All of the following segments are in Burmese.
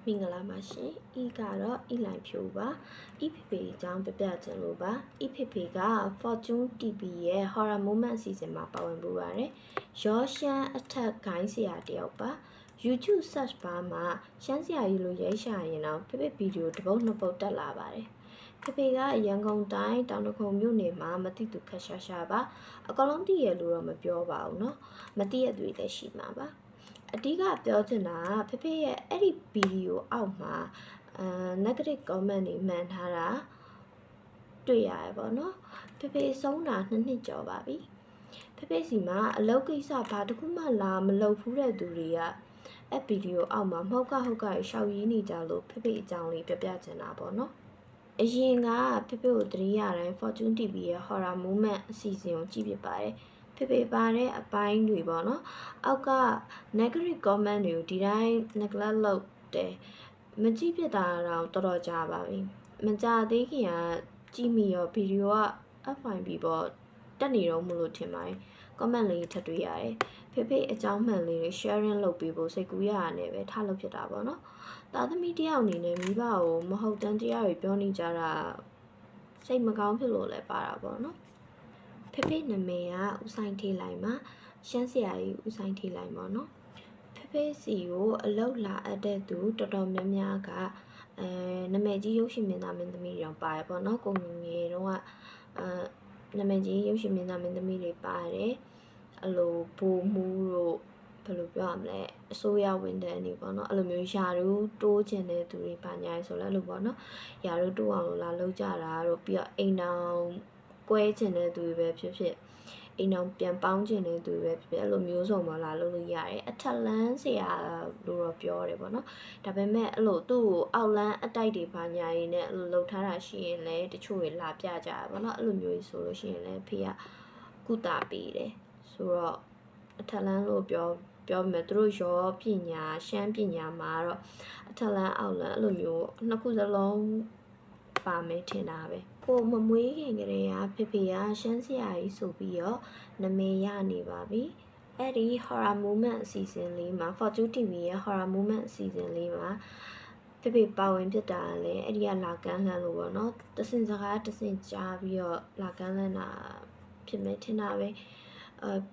မင်္ဂလာပါရှင်။ဤကတော့ဤလိုင်ဖြိုးပါ။ဤဖေဖေအကြောင်းပြပြချင်လို့ပါ။ဤဖေဖေက Fortune TV ရဲ့ Horror Moment အစီအစဉ်မှာပါဝင်ပူပါတယ်။ရောရှမ်းအထက်ဂိုင်းဆရာတယောက်ပါ။ YouTube search bar မှာရှမ်းဆရာကြီးလိုရိုက်ရှာရင်တော့ဖေဖေဗီဒီယိုတစ်ပုဒ်နှစ်ပုဒ်တက်လာပါတယ်။ဖေဖေကရန်ကုန်တိုင်းတောင်တခုံမြို့နယ်မှာမသိသူခက်ရှာပါ။အကောင်လုံးတည်ရလို့တော့မပြောပါဘူးเนาะ။မသိရသူတွေလည်းရှိမှာပါ။အဓိကပြောချင်တာဖေဖေရဲ့အဲ့ဒီဗီဒီယိုအောက်မှာnegative comment တွေမှန်ထားတာတွေ့ရတယ်ပေါ့နော်ဖေဖေဆုံးတာ2နှစ်ကျော်ပါပြီဖေဖေစီမှာအလုပ်ကိစ္စဘာတစ်ခုမှလာမလုပ်ဘူးတဲ့သူတွေကအဲ့ဗီဒီယိုအောက်မှာမဟုတ်ကရှောက်ရင်းနေကြလို့ဖေဖေအကြောင်းလေးပြပြချင်တာပေါ့နော်အရင်ကဖေဖေကိုတတိယတိုင်း Fortune TV ရဲ့ Horror Moment အစီအစဉ်ကိုကြည့်ပြပါတယ်ဖေဖေပါတဲ့အပိုင်းတွေပေါ့နော်အောက်က negative comment တွေကိုဒီတိုင်း neglect လုပ်တယ်မကြည့်ပြတာတော့တော်တော်ကြာပါပြီမကြသေးခင်ကကြည့်မိရောဗီဒီယိုက FYP ပေါ့တက်နေတော့မလို့ထင်ပါတယ် comment လေးထပ်တွေ့ရတယ်ဖေဖေအကြောင်းမှန်လေး sharing လုပ်ပေးဖို့စိတ်ကူးရရတယ်ပဲထားလို့ဖြစ်တာပေါ့နော်သားသမီးတယောက်အနေနဲ့မိဘကိုမဟုတ်တမ်းတရားတွေပြောနေကြတာစိတ်မကောင်းဖြစ်လို့လည်းပါတာပေါ့နော်ဖေဖေနာမည်ကဦးဆိုင်ထေးလိုက်မှာရှမ်းဆရာကြီးဦးဆိုင်ထေးလိုက်ပေါ့နော်ဖေဖေစီကိုအလောက်လာအပ်တဲ့သူတော်တော်များများကနာမည်ကြီးရုပ်ရှင်မင်းသားမင်းသမီးတွေတော့ပါတယ်ပေါ့နော်ကိုငငယ်တော့ကနာမည်ကြီးရုပ်ရှင်မင်းသားမင်းသမီးတွေပါတယ်အဲ့လိုဘူမူးတို့ဘယ်လိုပြောရမလဲအစိုးရဝန်ထမ်းတွေပေါ့နော်အဲ့လိုမျိုးယာတို့တိုးချင်တဲ့သူတွေပါညာဆိုလဲလို့ပေါ့နော်ယာတို့တိုးအောင်လို့လာလောက်ကြတာတို့ပြီးတော့အိမ်တော်ကွဲချင်တဲ့သူတွေပဲဖြစ်ဖြစ်အိမ်အောင်ပြန်ပေါင်းချင်တဲ့သူပဲဖြစ်ဖြစ်အဲ့လိုမျိုးစုံမလာလို့ရတယ်အထက်လန်းဆရာလို့တော့ပြောတယ်ပေါ့နော်ဒါပေမဲ့အဲ့လိုသူ့ကိုအောက်လန်းအတိုက်တွေပါညာရင်းနဲ့အဲ့လိုလှုပ်ထားတာရှိရင်လည်းတချို့တွေလာပြကြတာပေါ့နော်အဲ့လိုမျိုးဆိုလို့ရှိရင်လည်းဖေကကုတာပေးတယ်ဆိုတော့အထက်လန်းလို့ပြောမယ်သူတို့ရောပညာရှမ်းပညာမှာတော့အထက်လန်းအောက်လန်းအဲ့လိုမျိုးနှစ်ခုစလုံးပါမယ်ထင်တာပဲကိုမမွေးခင်ကတည်းကဖေဖေကရှမ်းဆရာကြီးဆိုပြီးတော့နာမည်ရနေပါပြီအဲ့ဒီ Horror Moment အစီအစဉ်လေးမှာ Fortune TV ရဲ့ Horror Moment အစီအစဉ်လေးမှာဖေဖေပါဝင်ဖြစ်တာလည်းအဲ့ဒီကလာကမ်းလှမ်းလို့ပေါ့နော်တစင်စကားတစင်ကြားပြီးတော့လာကမ်းလှမ်းတာဖြစ်မယ်ထင်တာပဲ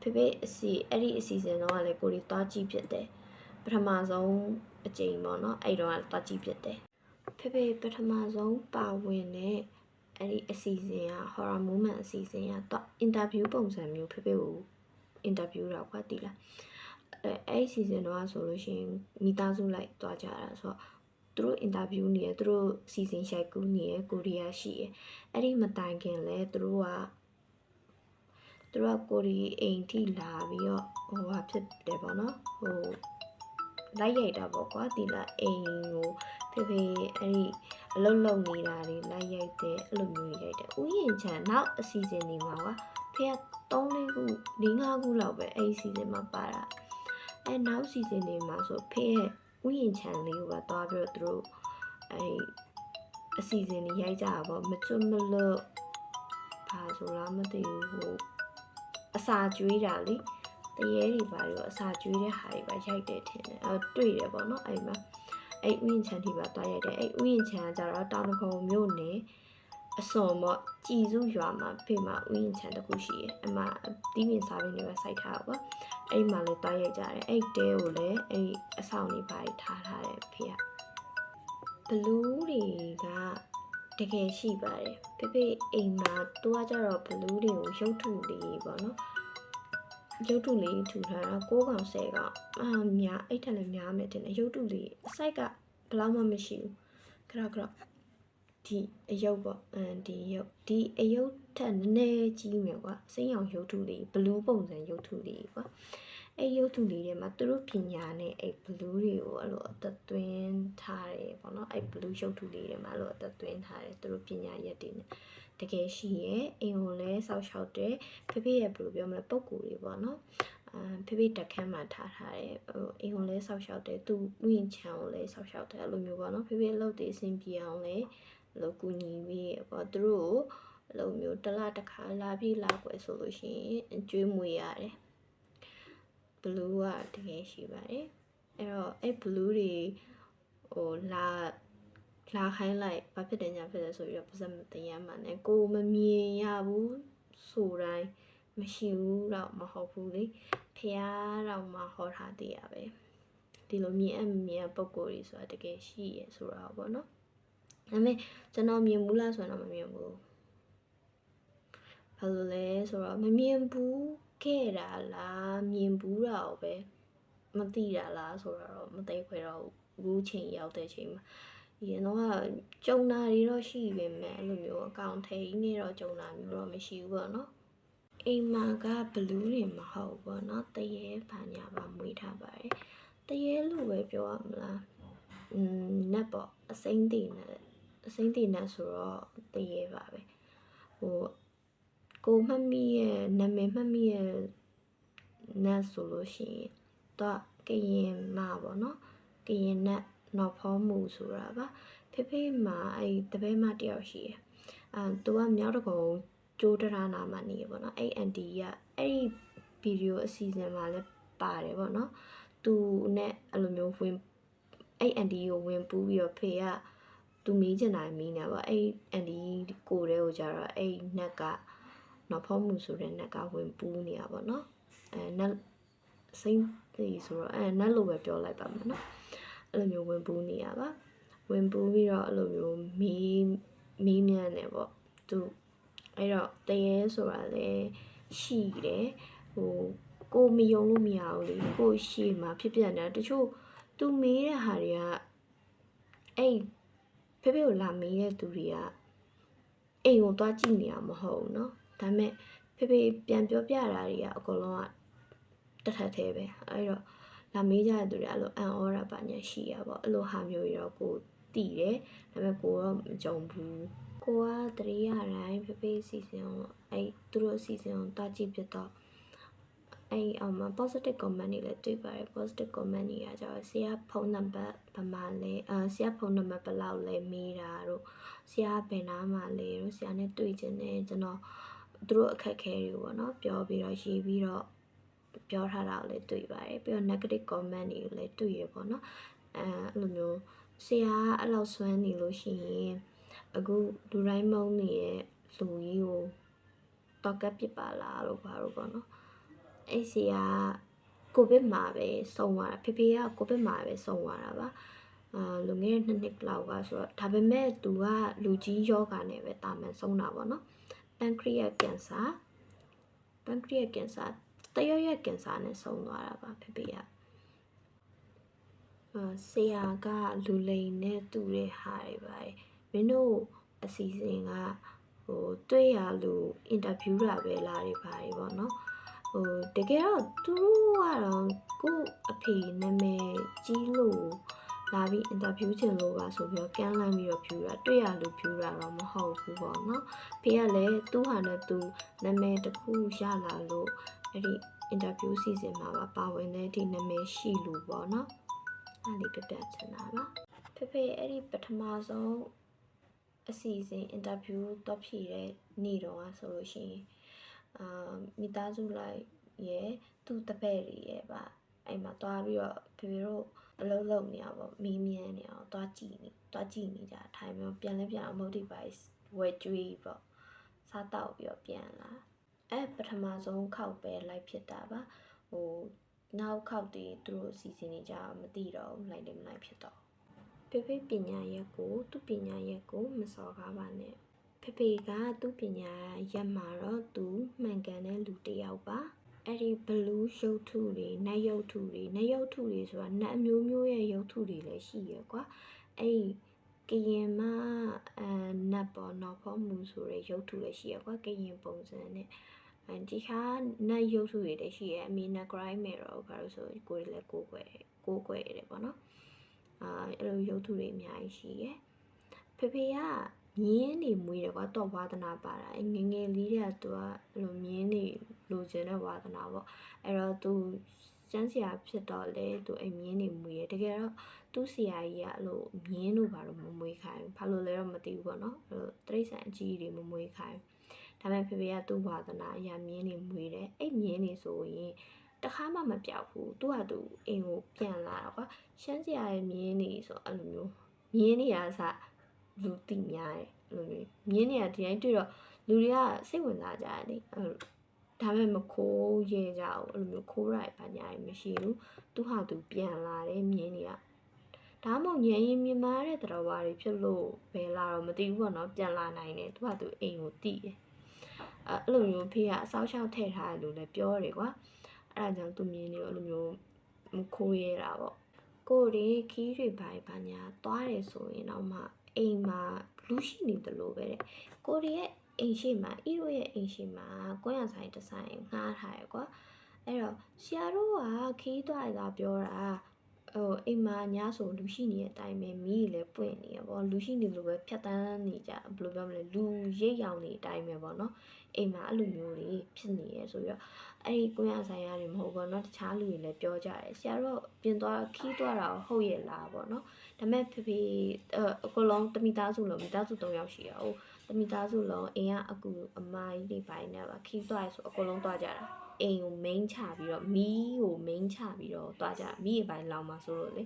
ဖေဖေအဲ့ဒီအစီအစဉ်တော့လည်းကိုရီသွားကြည့်ဖြစ်တယ်ပထမဆုံးအကြိမ်ပေါ့နော်အဲ့တော့သွားကြည့်ဖြစ်တယ်ဖေဖေပထမဆုံးပါဝင်တဲ့အဲ့ဒီအစီအစဉ်က Horror Moment အစီအစဉ်ကတော့ interview ပုံစံမျိုးဖေဖေကို interview တော့ကွာတိလားအဲ့ဒီ season တော့ဆိုလို့ရှိရင်မိသားစုလိုက်သွားကြတာဆိုတော့သူတို့ interview နေရသူတို့ season ရိုက်ကူးနေရကိုရီးယားရှိရအဲ့ဒီမတိုင်ခင်လဲသူတို့ကကိုရီးအိမ်ထိလာပြီးတော့ဟိုဟာဖြစ်တယ်ပေါ့နော်ဟိုလိုက်ရိုက်တာပေါ့ကွာဒီလားအိမ်ကိုဖေဖေအဲ့ဒီအလုံးလုံးနေတာတွေလိုက်ရိုက်တယ်အဲ့လိုမျိုးရိုက်တယ်ဥယျာဉ်ချန်နောက်အစီအစဉ်တွေမှာကွာဖေက3-4ခု4-5ခုလောက်ပဲအဲ့ဒီစီစဉ်မှာပါတာအဲ့နောက်စီစဉ်တွေမှာဆိုဖေရဲ့ဥယျာဉ်ချန်လေးကိုပါသွားပြီးတော့သူတို့အဲ့အစီအစဉ်တွေရိုက်ကြတာပေါ့မကျွတ်မလွတ်ဘာဆိုလားမသိဘူးဟိုအစာကျွေးတာလေတရေတွေပါတော့အစာကျွေးတဲ့ဟာတွေပါရိုက်တယ်ထင်တယ်တွေ့တယ်ပေါ့နော်အဲ့မှာအဲ့ဥယျာဉ်ချန်ထိပါသွားရိုက်တယ်အဲ့ဥယျာဉ်ချန်ကကြတော့တောင်တခုံမြို့နယ်အစွန်ပေါ့ကြည်စုရွာမှာဖေမှာဥယျာဉ်ချန်တစ်ခုရှိတယ်အမှတီးပင်စားပင်တွေပဲစိုက်ထားတော့အဲ့မှာလည်းသွားရိုက်ကြတယ်အဲ့တဲကိုလည်းအဲ့အဆောင်တွေပါထားတယ်ဖေကဘလူးတွေကတကယ်ရှိပါတယ်ဖေဖေအိမ်မှာသူကကြတော့ဘလူးတွေကိုရုပ်ထုလေးပေါ့နော်ရုပ်ထုလေးထူထားတာ6កောင်10កောင်များအဲ့ထက်လည်းများမယ်တင်တယ်ရုပ်ထုလေးအစိုက်ကဘယ်လောက်မှမရှိဘူးခရဒီအယုတ်ပေါ့ဒီအယုတ်ထက်နည်းနည်းကြီးမယ်ကွာစိမ်းအောင်ရုပ်ထုလေးဘလူးပုံစံရုပ်ထုလေးကွာအဲ့ရုပ်ထုလေးထဲမှာသူတို့ပညာနဲ့အဲ့ဘလူးတွေကိုအဲ့လိုအသက်သွင်းထားတယ်ပေါ့နော်အဲ့ဘလူးရုပ်ထုလေးထဲမှာအဲ့လိုအသက်သွင်းထားတယ်သူတို့ပညာရက်တွေနဲ့တကယ်ရှိရဲ့အိမ်ကိုလည်းစောက်ရှောက်တယ်ဖေဖေရဲ့ဘယ်လိုပြောမလဲပုံကူတွေပေါ့နော်ဖေဖေတက်ခမ်းမှာထားတယ်ဟိုအိမ်ကိုလည်းစောက်ရှောက်တယ်သူဥယျာဉ်ချမ်းကိုလည်းစောက်ရှောက်တယ်အဲ့လိုမျိုးပေါ့နော်ဖေဖေလှုပ်သေးအဆင်ပြေအောင်လည်းလို့ကူညီပြီးပေါ့သူတို့အဲ့လိုမျိုးတစ်လတစ်ခါလာပြီးလာကွယ်ဆိုလို့ရှိရင်ကျွေးမွေရတယ်ဘလူးကတကယ်ရှိပါတယ်အဲ့တော့အဲ့ဘလူးတွေဟ လာခိုင်းလိုက်ဘာဖြစ်တယ်ညာဖြစ်တယ်ဆိုပြီးတော့ပါစက်မတင်ရမှန်းနဲ့ကိုမမြင်ရဘူးဆိုတိုင်းမရှိဘူးတော့မဟုတ်ဘူးလေဖះတော့မှဟောထားသေးရပဲဒီလိုမြင်အမြင်ပုံကိုယ်ကြီးဆိုတာတကယ်ရှိရဆိုတော့ပေါ့နော်ဒါပေမဲ့ကျွန်တော်မြင်ဘူးလားဆိုတော့မမြင်ဘူးဘာလို့လဲဆိုတော့မမြင်ဘူးခဲ့တာလားမြင်ဘူးတာကိုပဲမသိတာလားဆိုတော့မသိခွဲတော့ဘူးချိန်ရောက်တဲ့ချိန်မှာရင်တော့ကြုံတာတွေတော့ရှိပေမဲ့အဲ့လိုမျိုးအကောင့်ထဲကြီးနေတော့ကြုံတာမျိုးတော့မရှိဘူးပေါ့နော်အိမ်မှာကဘလူးတွေမဟုတ်ပေါ့နော်တရေဘာညာပါမွေးထားပါတယ်တရေလို့ပဲပြောရမလားနတ်ပေါ့အစိမ့်တည်နတ်ဆိုတော့တရေပါပဲကိုမှတ်မိရဲ့နာမည်မှတ်မိရဲ့နတ်ဆိုလို့ရှိရင်တော့ကရင်မပေါ့နော်ကရင်နတ်နောက်ဖောမှုဆိုတာပါဖေမှာအဲ့တပည့်မတယောက်ရှိရယ်သူကမြောက်တကုံကျိုးတရနာမှာနေရပေါ့နော်အဲ့အန်တီကအဲ့ဒီဗီဒီယိုအစီအစဉ်မှာလည်းပါတယ်ပေါ့နော်သူနဲ့အဲ့လိုမျိုးဝင်အဲ့အန်တီကိုဝင်ပူးပြီးတော့ဖေကသူမီးကျင်တာမီးနေပေါ့အဲ့အန်တီကိုတဲ့ကိုကြတော့အဲ့နက်ကနောက်ဖောမှုဆိုတဲ့နက်ကဝင်ပူးနေတာပေါ့နော်နက်စိမ့်သေးဆိုတော့နက်လိုပဲပြောလိုက်ပါမယ်နော်အဲ့လိုမျိုးဝင်ပူးနေရပါဝင်ပူးပြီးတော့အဲ့လိုမျိုးမီးမြန်းနေပေါ့သူအဲ့တော့တရေဆိုတာလည်းရှိတယ်ကိုမယုံလို့မရဘူးလေကိုရှေ့မှာဖြစ်နေတာတချို့သူမေးတဲ့ဟာတွေကအဲ့ဖေကိုလာမေးတဲ့သူတွေကအိမ်ကိုသွားကြည့်နေရမဟုတ်ဘူးเนาะဒါပေမဲ့ဖေပြန်ပြောပြတာတွေကအကုန်လုံးကတထက်သေးပဲအဲ့တော့လာမေးကြတဲ့သူတွေအဲ့လိုအန်အော်တာပါညာရှိရပေါ့အဲ့လိုဟာမျိုးတွေတော့ကိုတည်တယ်ဒါပေမဲ့ကိုတော့မကြုံဘူးကိုကတရေရတိုင်းဖေစီစဉ်ကိုအဲ့သူတို့အစီအစဉ်ကိုတွားကြည့်ပြတော့အဲ့မှာ positive comment တွေလည်းတွေ့ပါတယ် positive comment တွေကကျတော့ဆရာဖုန်းနံပါတ်ဘယ်မှာလဲဆရာဖုန်းနံပါတ်ဘယ်လောက်လဲမေးတာတို့ဆရာဘယ်နားမှာလဲတို့ဆရာနဲ့တွေ့ချင်တယ်ကျွန်တော်သူတို့အခက်ခဲတွေပေါ့နော်ပြောပြီးတော့ရေးပြီးတော့ပြောထားတာလည်းတွေ့ပါတယ်ပြီးတော့ negative comment တွေလည်းတွေ့ရပေါ့နော်အဲ့လိုမျိုးဆရာအဲ့လောက်စွမ်းနေလို့ရှိရင်အခုလူတိုင်းမုံနေရဲ့လူကြီးကိုတော့ကပ်ပစ်ပါလားလို့ဘာလို့ပေါ့နော်အဲ့ဆရာကိုဗစ်မှာပဲဆုံးသွားတာဖေကကိုဗစ်မှာပဲဆုံးသွားတာပါလွန်ခဲ့တဲ့2 နှစ်လောက်ကဆိုတော့ဒါပေမဲ့သူကလူကြီးယောဂါနဲ့ပဲတာမန်ဆုံးတာပေါ့နော်ပန်ခရီးယပ်ကင်ဆာတရုတ်ရဲ့ကင်ဆာနဲ့ဆုံးသွားတာပါဖေကဆရာကလူလိန်နဲ့တူတဲ့ဟာတွေပါမင်းတို့အစီအစဉ်ကတွေ့ရလို့အင်တာဗျူးတာပဲလားတွေပါပေါ့နော်တကယ်တော့သူတို့ကတော့ကို့အဖေနာမည်ကြီးလို့လာပြီးအင်တာဗျူးချင်လို့ပါဆိုပြီးတော့ကမ်းလှမ်းပြီးတော့ဖြူတာတွေ့ရလို့ဖြူတာတော့မဟုတ်ဘူးပေါ့နော်ဖေကလည်းသူ့ဟာနဲ့သူနာမည်တစ်ခုရလာလို့အဲ့ဒီအင်တာဗျူးစီစဉ်မှာပါဝင်တဲ့ဒီနာမည်ရှိလို့ပေါ့နော်အဲ့ဒီပြပြချင်တာပါဖေအဲ့ဒီပထမဆုံးအစီအစဉ်အင်တာဗျူးတော့ဖြည့်တဲ့နေ့တော့ဆိုလို့ရှိရင်မိသားစုလိုက်ရဲ့သူ့တပည့်တွေရဲ့ပါအဲ့မှာတွားပြီးတော့ဖေတို့အလုံးလုံးနေအောင်ပေါ့မီးမြန်းနေအောင်တွားကြည့်နေကြထိုင်ပြီးပြန်လဲပြန်အောင် motivate ဝဲကျွေးပေါ့စားတောက်ပြီးတော့ပြန်လာအဲ့ပထမဆုံးခောက်ပဲလိုက်ဖြစ်တာပါနောက်ခောက်တည်းသူတို့အစီအစဉ်တွေကြမသိတော့လိုက်လည်းမလိုက်ဖြစ်တော့ဖေပညာရက်ကိုသူပညာရက်ကိုမစော်ကားပါနဲ့ဖေကသူပညာရက်မှာတော့သူမှန်ကန်တဲ့လူတစ်ယောက်ပါအဲ့ဒီဘလူးရုပ်ထုတွေနတ်ရုပ်ထုတွေဆိုတာနတ်အမျိုးမျိုးရဲ့ရုပ်ထုတွေလည်းရှိရကွာအဲ့ကရင်မနတ်ပေါ်နောက်ဖော်မှုဆိုတဲ့ရုပ်ထုလည်းရှိရကွာကရင်ပုံစံနဲ့ဒီခါနတ်ရုပ်ထုတွေလည်းရှိရအမီနတ်ဂရိုင်းမယ်တော့ဘာလို့ဆိုကိုယ်လည်းကိုယ်ွယ်တယ်ပေါ့နော်အဲ့လိုရုပ်ထုတွေအများကြီးရှိရဖေကမြင်းနေမွေးတယ်ကွာတော့ဝါသနာပါတာငငယ်လေးတဲ့သူကအဲ့လိုမြင်းနေလိုချင်တဲ့ဝါသနာပေါ့အဲ့တော့သူစမ်းဆရာဖြစ်တော့လေသူအဲ့မြင်းနေမွေးရတကယ်တော့သူ့ဆရာကြီးကအဲ့လိုမြင်းတို့ဘာလို့မမွေးခိုင်းဘာလို့လဲတော့မသိဘူးပေါ့နော်အဲ့လိုတရိษံအကြီးတွေမမွေးခိုင်းဒါပေမဲ့ဖေကသူ့ဝါသနာအရာမြင်းနေမွေးတယ်အဲ့မြင်းနေဆိုရင်တ တခါမှမပြောက်ဘူးသူကသူအိမ်ကိုပြန်လာတော့ကွာရှမ်းစရာရဲ့မြင်းနေဆိုအဲ့လိုမျိုးမြင်းနေရစလူတိများတယ်အဲ့လိုမျိုးမြင်းနေရဒီတိုင်းတွေ့တော့လူတွေကစိတ်ဝင်စားကြတယ်လေဒါပေမဲ့မခိုးရဲကြဘူးအဲ့လိုမျိုးခိုးရိုက်ပါညာရမရှိဘူးသူဟာသူပြန်လာတယ်မြင်းနေရဒါမှမဟုတ်ညရင်မြင်မာတဲ့တော်ဝါတွေဖြစ်လို့ဘယ်လာတော့မသိဘူးပေါ့နော်ပြန်လာနိုင်တယ်သူကသူအိမ်ကိုတိတယ်အဲ့လိုမျိုးဖေကအစောက်ရှောက်ထည့်ထားတယ်လို့လည်းပြောတယ်ကွာအဲ့ဒါကြောင့်သူမြင်နေလို့အဲ့လိုမျိုးမခိုးရဲတာပေါ့ကိုတွေခီးတွေဘာညာသွားတယ်ဆိုရင်တော့မှအိမ်မှာလူရှိနေတယ်လို့ပဲတဲ့ကိုတွေရဲ့အိမ်ရှိမှာဤတို့ရဲ့အိမ်ရှိမှာကွမ်းရဆိုင်တစ်ဆိုင်ငှားထားရကွာအဲ့တော့ဆရာတို့ကခီးသွားတာပြောတာအိမ်မှာညဆိုလူရှိနေတဲ့အတိုင်းပဲမီးလည်းပွင့်နေရပေါ့လူရှိနေလို့ပဲဖြတ်တန်းနေကြဘယ်လိုပြောမလဲလူရိတ်ရောင်နေအတိုင်းပဲပေါ့နော်အိမ်မှာအဲ့လိုမျိုးတွေဖြစ်နေရဆိုပြီးတော့အဲ့ဒီကိုရဆိုင်ရတယ်မဟုတ်ဘောနော်တခြားလူတွေလည်းပြောကြတယ်ဆရာတို့ပြင်သွားခီးသွားတာဟုတ်ရဲ့လားပေါ့နော်ဒါပေမဲ့ဖေအကလုံးတမိသားစုလုံးမိသားစု3ယောက်ရှိရအောင်တမိသားစုလုံးအိမ်ကအကူအမကြီးတွေပိုင်းနဲ့ပါခီးသွားရဆိုအကလုံးသွားကြတာအိမ်ကိုမိန်းချပြီးတော့မီးကိုမိန်းချပြီးတော့တွားကြမီးအပိုင်းလောင်မှာဆိုလို့လေ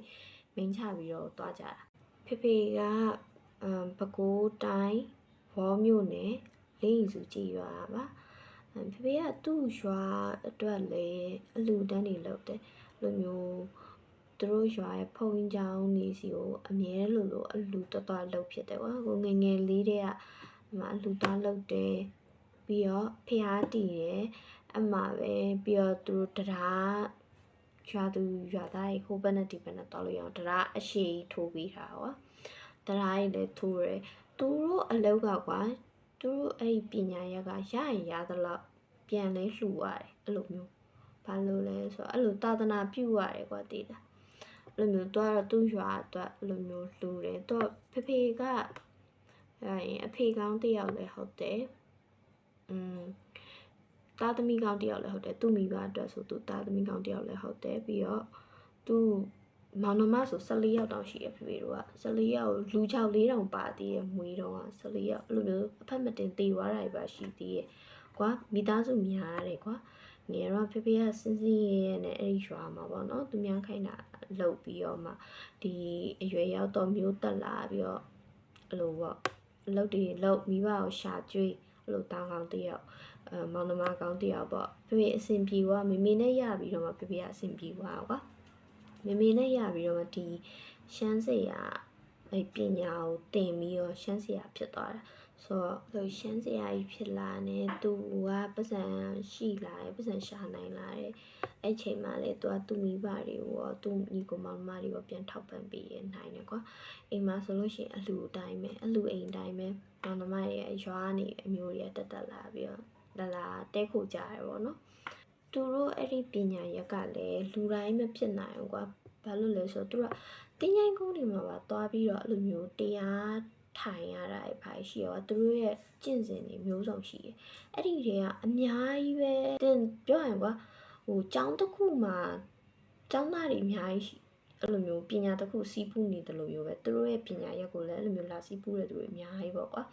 မိန်းချပြီးတော့တွားကြတာဖေကပဲခူးတိုင်းဘောမြို့နယ်လေးရင်စုကြည်ရွာပါဖေကသူ့ရွာအတွက်လည်းအလူတန်းတွေလုပ်တယ်လိုမျိုးသူတို့ရွာရဲ့ဖုန်ကြီးကျောင်းနေစီကိုအမြဲလိုအလူတော်လုပ်ဖြစ်တယ်ကွာကိုငယ်ငယ်လေးတည်းကအလူတော်လုပ်တယ်ပြီးတော့ဖျားတည်တယ်အမှပဲပြီးတော့သူတို့တရားရွာသူရွာသားကြီးဟိုဘက်နဲ့ဒီဘက်နဲ့တောက်လို့ရအောင်တရားအရှိထိုးပြီးထားကွာတရားကြီးလည်းထိုးတယ်သူတို့အလောက်ကကွာသူတို့အဲ့ဒီပညာရက်ကရရင်ရသလောက်ပြန်လဲလှူရတယ်အဲ့လိုမျိုးဘာလို့လဲဆိုတော့အဲ့လိုသာသနာပြုရတယ်ကွာတည်တာအဲ့လိုမျိုးတော့သူ့ရွာအတွက်အဲ့လိုမျိုးလှူတယ်တော့ဖေကအဲ့အဖေကောင်းတယောက်လည်းဟုတ်တယ်သားသမီးကောင်းတယောက်လည်းဟုတ်တယ်သူ့မိဘအတွက်ဆိုသူသားသမီးကောင်းတယောက်လည်းဟုတ်တယ်ပြီးတော့သူမောင်နှမဆို14ယောက်တောင်ရှိရဖေတို့က14ယောက်လူ6 4တောင်ပါသေးတယ်မွေးတော့က14ယောက်အဲ့လိုမျိုးအဖက်မတင်သေးသွားတာပဲရှိသေးရဲ့ကွာမိသားစုများရတယ်ကွာငယ်တော့ဖေကစဉ်းရဲနဲ့အဲ့ဒီရွာမှာပေါ့နော်သူများခိုင်းတာလှုပ်ပြီးတော့မှဒီအရွယ်ရောက်တော့မျိုးတက်လာပြီးတော့အဲ့လိုပေါ့လှုပ်မိဘကိုရှာကျွေးအဲ့လိုတောင်းကောင်းတယောက်မောင်နှမကောင်းတယောက်ပေါ့ဖေအဆင်ပြေသွားမေမေနဲ့ရပြီးတော့မှဖေကအဆင်ပြေသွားကွာမေမေနဲ့ရပြီးတော့မှဒီရှမ်းစရာအဲ့ပညာကိုသင်ပြီးတော့ရှမ်းစရာဖြစ်သွားတာဆိုတော့ရှမ်းစရာကြီးဖြစ်လာနေသူကပတ်စံရှိလာတယ်ပတ်စံရှာနိုင်လာတယ်အဲ့ချိန်မှာလေသူမိဘတွေကိုရောသူညီကိုမောင်နှမတွေကိုပြန်ထောက်ပံ့ပေးရနိုင်တယ်ကွာအိမ်မှာဆိုလို့ရှိရင်အလူအတိုင်းပဲအလူအိမ်တိုင်းပဲမောင်နှမရဲ့ရွာနေအမျိုးတွေကတက်လာပြီးတော့လာတဲခိုကြရပေါ့နော်သူတို့အဲ့ဒီပညာရက်ကလည်းလူတိုင်းမဖြစ်နိုင်ဘူးကွာဘာလို့လဲဆိုတော့သူကတင်းချိုင်းကုန်းတွေမှာပါသွားပြီးတော့အဲ့လိုမျိုးတရားထိုင်ရတာပဲရှိရောသူတို့ရဲ့ကျင့်စဉ်တွေမျိုးစုံရှိတယ်အဲ့ဒီတွေကအများကြီးပဲတင်ပြောရင်ကွာဟိုကျောင်းတစ်ခုမှာကျောင်းသားတွေအများကြီးရှိအဲ့လိုမျိုးပညာတစ်ခုစီးပူးနေတယ်လို့မျိုးပဲသူတို့ရဲ့ပညာရက်ကိုလည်းအဲ့လိုမျိုးလာစီးပူးတဲ့သူတွေအများကြီးပေါ့ကွာ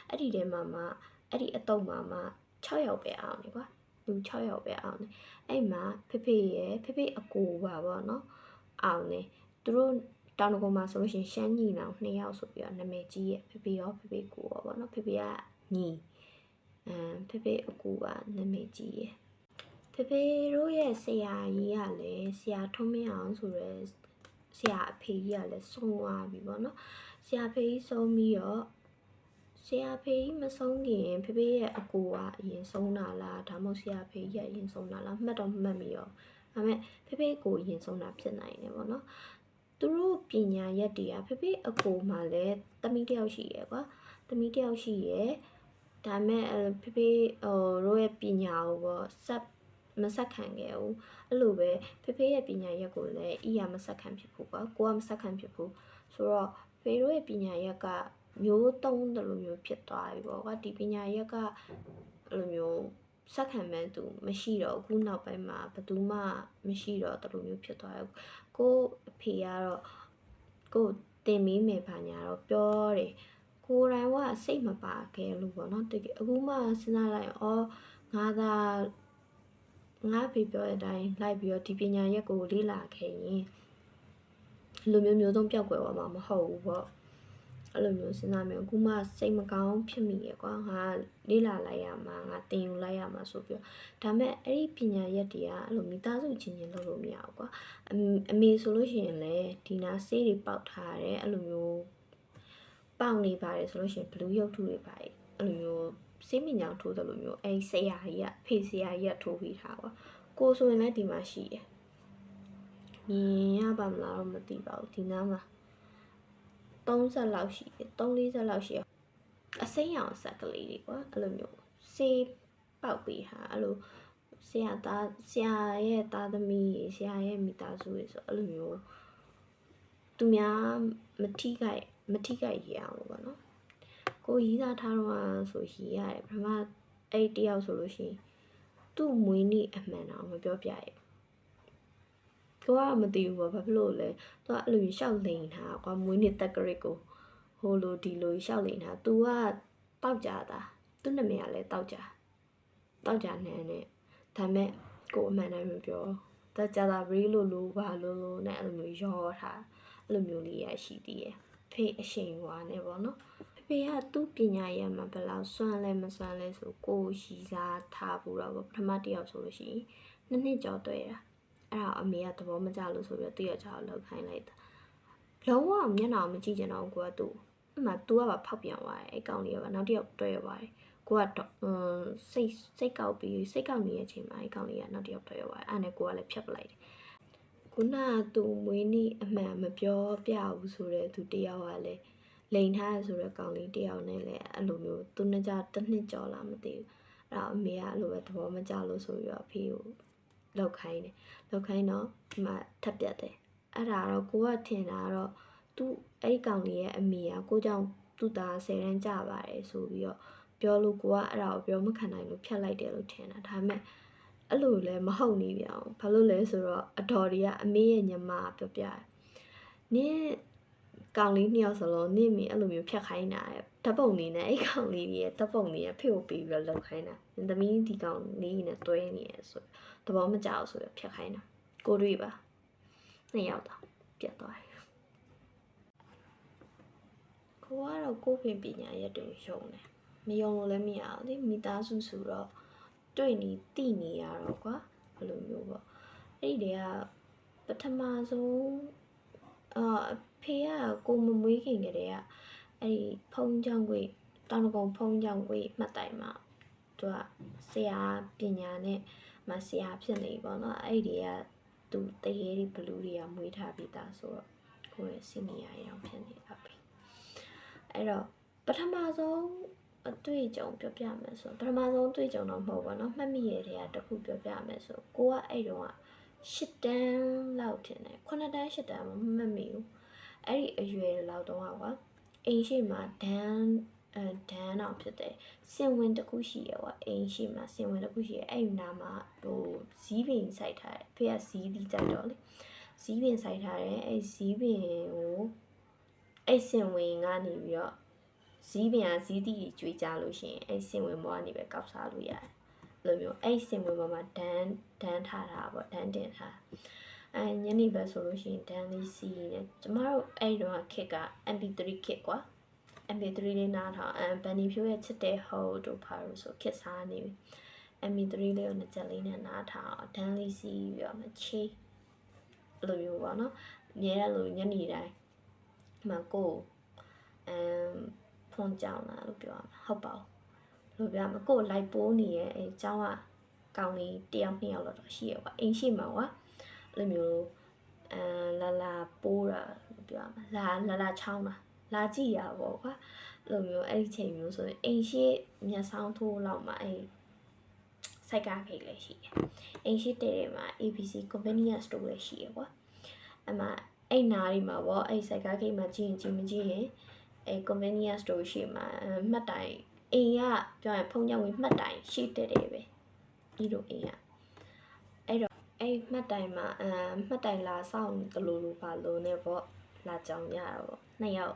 အဲ့ဒီထဲမှာမှအဲ့ဒီအတုံးမှာမှ6ယောက်ပဲအောင်နေကွာလူ6ယောက်ပဲအောင်နေအဲ့မှာဖေအကိုပါပေါ့နော်အောင်နေသူတို့တောင်တကုံမှာဆိုလို့ရှိရင်ရှမ်းညီနောင်2ယောက်ဆိုပြီးတော့နာမည်ကြီးရဲ့ဖေရောဖေကိုရောပေါ့နော်ဖေကညီဖေအကိုကနာမည်ကြီးရဲ့ဖေတို့ရဲ့ဆရာကြီးကလည်းဆရာထုံးမင်းအောင်ဆိုရဲဆရာအဖေကြီးကလည်းဆုံးသွားပြီပေါ့နော်ဆရာဖေကြီးဆုံးပြီးတော့ဆရာဖေကြီးမဆုံးခင်ဖေရဲ့အကိုကအရင်ဆုံးတာလားဒါမှမဟုတ်ဆရာဖေကြီးကအရင်ဆုံးတာလားမှတ်တော့မှတ်မိရောဒါပေမဲ့ဖေကိုအရင်ဆုံးတာဖြစ်နိုင်တယ်ပေါ့နော်သူတို့ပညာရက်တွေကဖေအကိုမှလည်းတမီးတယောက်ရှိရယ်ကွာတမီးတယောက်ရှိရယ်ဒါပေမဲ့ဖေတို့ရဲ့ပညာကိုပေါ့မဆက်ခံခဲ့ဘူးအဲ့လိုပဲဖေရဲ့ပညာရက်ကိုလည်းအီယာမဆက်ခံဖြစ်ဘူးကွာကိုကမဆက်ခံဖြစ်ဘူးဆိုတော့ဖေတို့ရဲ့ပညာရက်ကမျိုးသုံးတယ်လို့မျိုးဖြစ်သွားပြီပေါ့ကွာဒီပညာရက်ကအဲ့လိုမျိုးဆက်ခံမဲ့သူမရှိတော့အခုနောက်ပိုင်းမှာဘယ်သူမှမရှိတော့တယ်လို့မျိုးဖြစ်သွားတယ်ကိုအဖေကတော့ကိုတင်မေးမယ်ဘာညာတော့ပြောတယ်ကိုယ်တိုင်ကစိတ်မပါခဲ့လို့ပေါ့နော်တကယ်အခုမှစဉ်းစားလိုက်ငါသာ ငါဖေပြောတဲ့အတိုင်းလိုက်ပြီးတော့ဒီပညာရက်ကိုလေ့လာခဲ့ရင်လူမျိုးသုံးပျောက်ကွယ်သွားမှာမဟုတ်ဘူးပေါ့အဲ့လိုမျိုးစဉ်းစားမျိုးအခုမှစိတ်မကောင်းဖြစ်မိရကွာငါလေ့လာလိုက်ရမှာငါသင်ယူလိုက်ရမှာဆိုပြီးဒါမဲ့အဲ့ဒီပညာရက်တွေကအဲ့လိုမိသားစုချင်းချင်းလုပ်လို့မရဘူးကွာအမေဆိုလို့ရှိရင်လည်းဒီနာဆေးတွေပေါက်ထားတယ်အဲ့လိုမျိုးပေါက်နေပါတယ်ဆိုလို့ရှိရင်ဘလူးရုပ်ထုတွေပါတယ်အဲ့လိုမျိုးဆေးမညောင်ထိုးတယ်လို့မျိုးအဲ့ဆရာကြီးကဖေဆရာကြီးကထိုးပြီးထားကွာကိုဆိုရင်လည်းဒီမှာရှိတယ်မြင်ရပါမလားတော့မသိပါဘူးဒီနားမှာ30လောက်ရှိတယ်3-40လောက်ရှိရအစိမ်းရောင်ဆက်ကလေးတွေကွာအဲ့လိုမျိုးဆေးပေါက်ပြီးဟာအဲ့လိုဆရာရဲ့သားသမီးဆရာရဲ့မိသားစုတွေဆိုအဲ့လိုမျိုးသူများမထိခိုက်ရအောင်လို့ပေါ့နော်ကိုရီးသားထားတော့ဆိုရီးရတယ်ပထမအဲ့တယောက်ဆိုလို့ရှိရင်သူ့မွေးနေ့အမှန်တော့မပြောပြရကိုကမသိဘူးပေါ့ဘာဖြစ်လို့လဲသူကအဲ့လိုရှောက်လိန်ထားကွာမွေးနေ့တက်ကရစ်ကိုဟိုလိုဒီလိုရှောက်လိန်ထား तू ကတောက်ကြတာသူ့နာမည်ကလည်းတောက်ကြနန်းနဲ့ဒါမဲ့ကိုအမှန်တိုင်းမပြောတောက်ကြတာဘေးလို့ဘာလို့နဲ့အဲ့လိုမျိုးရောထားအဲ့လိုမျိုးလေးရရှိသေးတယ်ဖေးအရှိန်ဝါနဲ့ပေါ့နော်ဖေကသူ့ပညာရမှာဘယ်လောက်စွမ်းလဲမစွမ်းလဲဆိုကိုရှိစားထားဘူးတော့ပထမတစ်ယောက်ဆိုလို့ရှိရင်2နှစ်ကျော်တွေ့တာအဲ့ဒါအမေကသဘောမကျလို့ဆိုပြီးတော့သူ့ရဲ့ကြောက်လောက်ခိုင်းလိုက်တာလုံးဝမျက်နှာမကြည့်ကြတော့ကိုကသူ့အမှ तू ကပါဖောက်ပြန်သွားတယ်အဲ့ကောင်လေးကပါနောက်တစ်ယောက်တွေ့ရပါတယ်ကိုကတော့စိတ်ကောက်ပြီးစိတ်ကောက်နေတဲ့အချိန်မှာအဲ့ကောင်လေးကနောက်တစ်ယောက်တွေ့ရပါတယ်အဲ့နဲ့ကိုကလည်းဖြတ်ပလိုက်တယ်ခုနကသူမွေးနေ့အမှန်မပြောပြဘူးဆိုတော့သူတယောက်ကလည်းလိန်ထားရဆိုတော့ကောင်လေးတယောက်နဲ့လည်းအဲ့လိုမျိုးသူနှစ်နှစ်ကျော်လာမသိဘူးအဲ့တော့အမေကအဲ့လိုပဲသဘောမကျလို့ဆိုပြီးတော့အဖေကိုလောက်ခိုင်းတော့ဒီမှာထပ်ပြတ်တယ်အဲ့ဒါတော့ကိုကထင်တာတော့သူအဲ့ကောင်လေးရဲ့အမေကကိုကြောင့်သူ့သား10တန်းကြပါတယ်ဆိုပြီးတော့ပြောလို့ကိုကအဲ့ဒါကိုပြောမခံနိုင်လို့ဖြတ်လိုက်တယ်လို့ထင်တာဒါပေမဲ့အဲ့လိုလည်းမဟုတ်နေပြန်အောင်ဘာလို့လဲဆိုတော့အတော်တွေကအမေရဲ့ညီမပြောပြတယ်နင်းကောင်လေး2ယောက်စလုံးနင့်မိအဲ့လိုမျိုးဖြတ်ခိုင်းတာဓပုံလေးနဲ့အဲ့ကောင်လေးရဲ့ဓပုံလေးရဲ့ဖေကိုပြီးပြီးတော့လောက်ခိုင်းတာသမီးဒီကောင်လေးနဲ့တွဲနေရဆိုသဘောမကျအောင်ဆိုတော့ဖြတ်ခိုင်းတာကိုတွေ့ပါ2ယောက်တော့ပြတ်သွားတယ်ကိုကတော့ကိုပင်ပညာရက်တွေရုံတယ်မယုံလို့လည်းမရအောင်ဒီမိသားစုဆိုတော့တွေ့နေတိနေရတော့ကွာဘယ်လိုမျိုးပေါ့အဲ့ဒီတည်းကပထမဆုံးအဖေကကိုမမွေးခင်ကတည်းကအဲ့ဒီဖုံးချောင်းကွေတောင်ကုန်းဖုံးချောင်းကွေမှတ်တိုင်မှာသူကဆရာပညာနဲ့မဆရာဖြစ်နေပေါ့နော်အဲ့ဒီကသူတရေတွေဘလူးတွေကမွေးထားပြီးသားဆိုတော့ကိုရဲ့စီနီယာရောင်ဖြစ်နေတာပြီအဲ့တော့ပထမဆုံးအတွေ့အကြုံပြောပြမယ်ဆိုပထမဆုံးတွေ့ကြုံတော့မဟုတ်ပါတော့မှတ်မိရတဲ့တခုပြောပြမယ်ဆိုကိုကအဲ့တော့8တန်းလောက်ထင်တယ်9တန်း8တန်းမမှတ်မိဘူးအဲ့ဒီအရွယ်လောက်တော့ကွာအိမ်ရှိမှာဒန်းတော့ဖြစ်တယ်စင်ဝင်တစ်ခုရှိရကွာအိမ်ရှိမှာစင်ဝင်တစ်ခုရှိရအဲ့ဒီနားမှာဟိုဇီးပင်စိုက်ထားတယ်ဖေကဇီးသီးစိုက်တော့လေဇီးပင်စိုက်ထားတယ်အဲ့ဇီးပင်ကိုအဲ့စင်ဝင်ကနေပြီးတော့ဇီးပင်ကဇီးသီးကျွေးကြလို့ရှိရင်အဲ့စင်ဝင်ဘောကနေပဲကောက်စားလို့ရတယ်လိုမျိုးအဲ့စင်ဝင်ဘောမှာဒန်းထားတာပေါ့ဒန်းတင်ထားညနေဘက်ဆိုလို့ရှိရင်ဒန်းလေးစီးနေကျမတို့အဲ့တော့ခက်က MP3 ခက်ကွာ MP3 လေးနားထောင်ဘန်နီဖြိုးရဲ့ချစ်တဲ့ဟိုတို့ဖာလို့ဆိုခက်စားနေပြီ MP3 လေးကိုနှစ်ချက်လေးနဲ့နားထောင်ဒန်းလေးစီးပြီးတော့မချေးလိုမျိုးပေါ့နော်အများလိုညနေတိုင်းမှကိုဖုန်းကြောင်လာလို့ပြောရမှာဟုတ်ပါဘူးလို့ပြောမှာကိုလိုက်ပိုးနေရဲ့အဲเจ้าကကောင်လေး1ယောက်2ယောက်တော့ရှိရကွာအိမ်ရှိမှာကွာအဲ့လိုမျိုးလာပိုးတာလို့ပြောရမှာလာချောင်းတာလာကြည့်ရပေါ့ကွာအဲ့လိုမျိုးအဲ့ဒီချိန်မျိုးဆိုရင်အိမ်ရှိမျက်စောင်းထိုးလောက်မှာအဲ့စိုက်ကားခိတ်လည်းရှိတယ်အိမ်ရှိတဲ့မှာ ABC convenience store လည်းရှိရကွာအမှအဲ့နားလေးမှာပေါ့အဲ့စိုက်ကားခိတ်မှာကြည့်ရင်မကြည့်ရင်အဲ့ convenience store ရှိမှာမှတ်တိုင်အိမ်ကပြောရင်ဖုန်းကြောင့်မှတ်တိုင်ရှိတဲ့တယ်ပဲဒီလိုအိမ်ကအဲ့တော့အဲ့မှတ်တိုင်မှာမှတ်တိုင်လာဆောင်တလို့ပါလို့ねပေါ့လာကြောင်ရတာပေါ့2ယောက်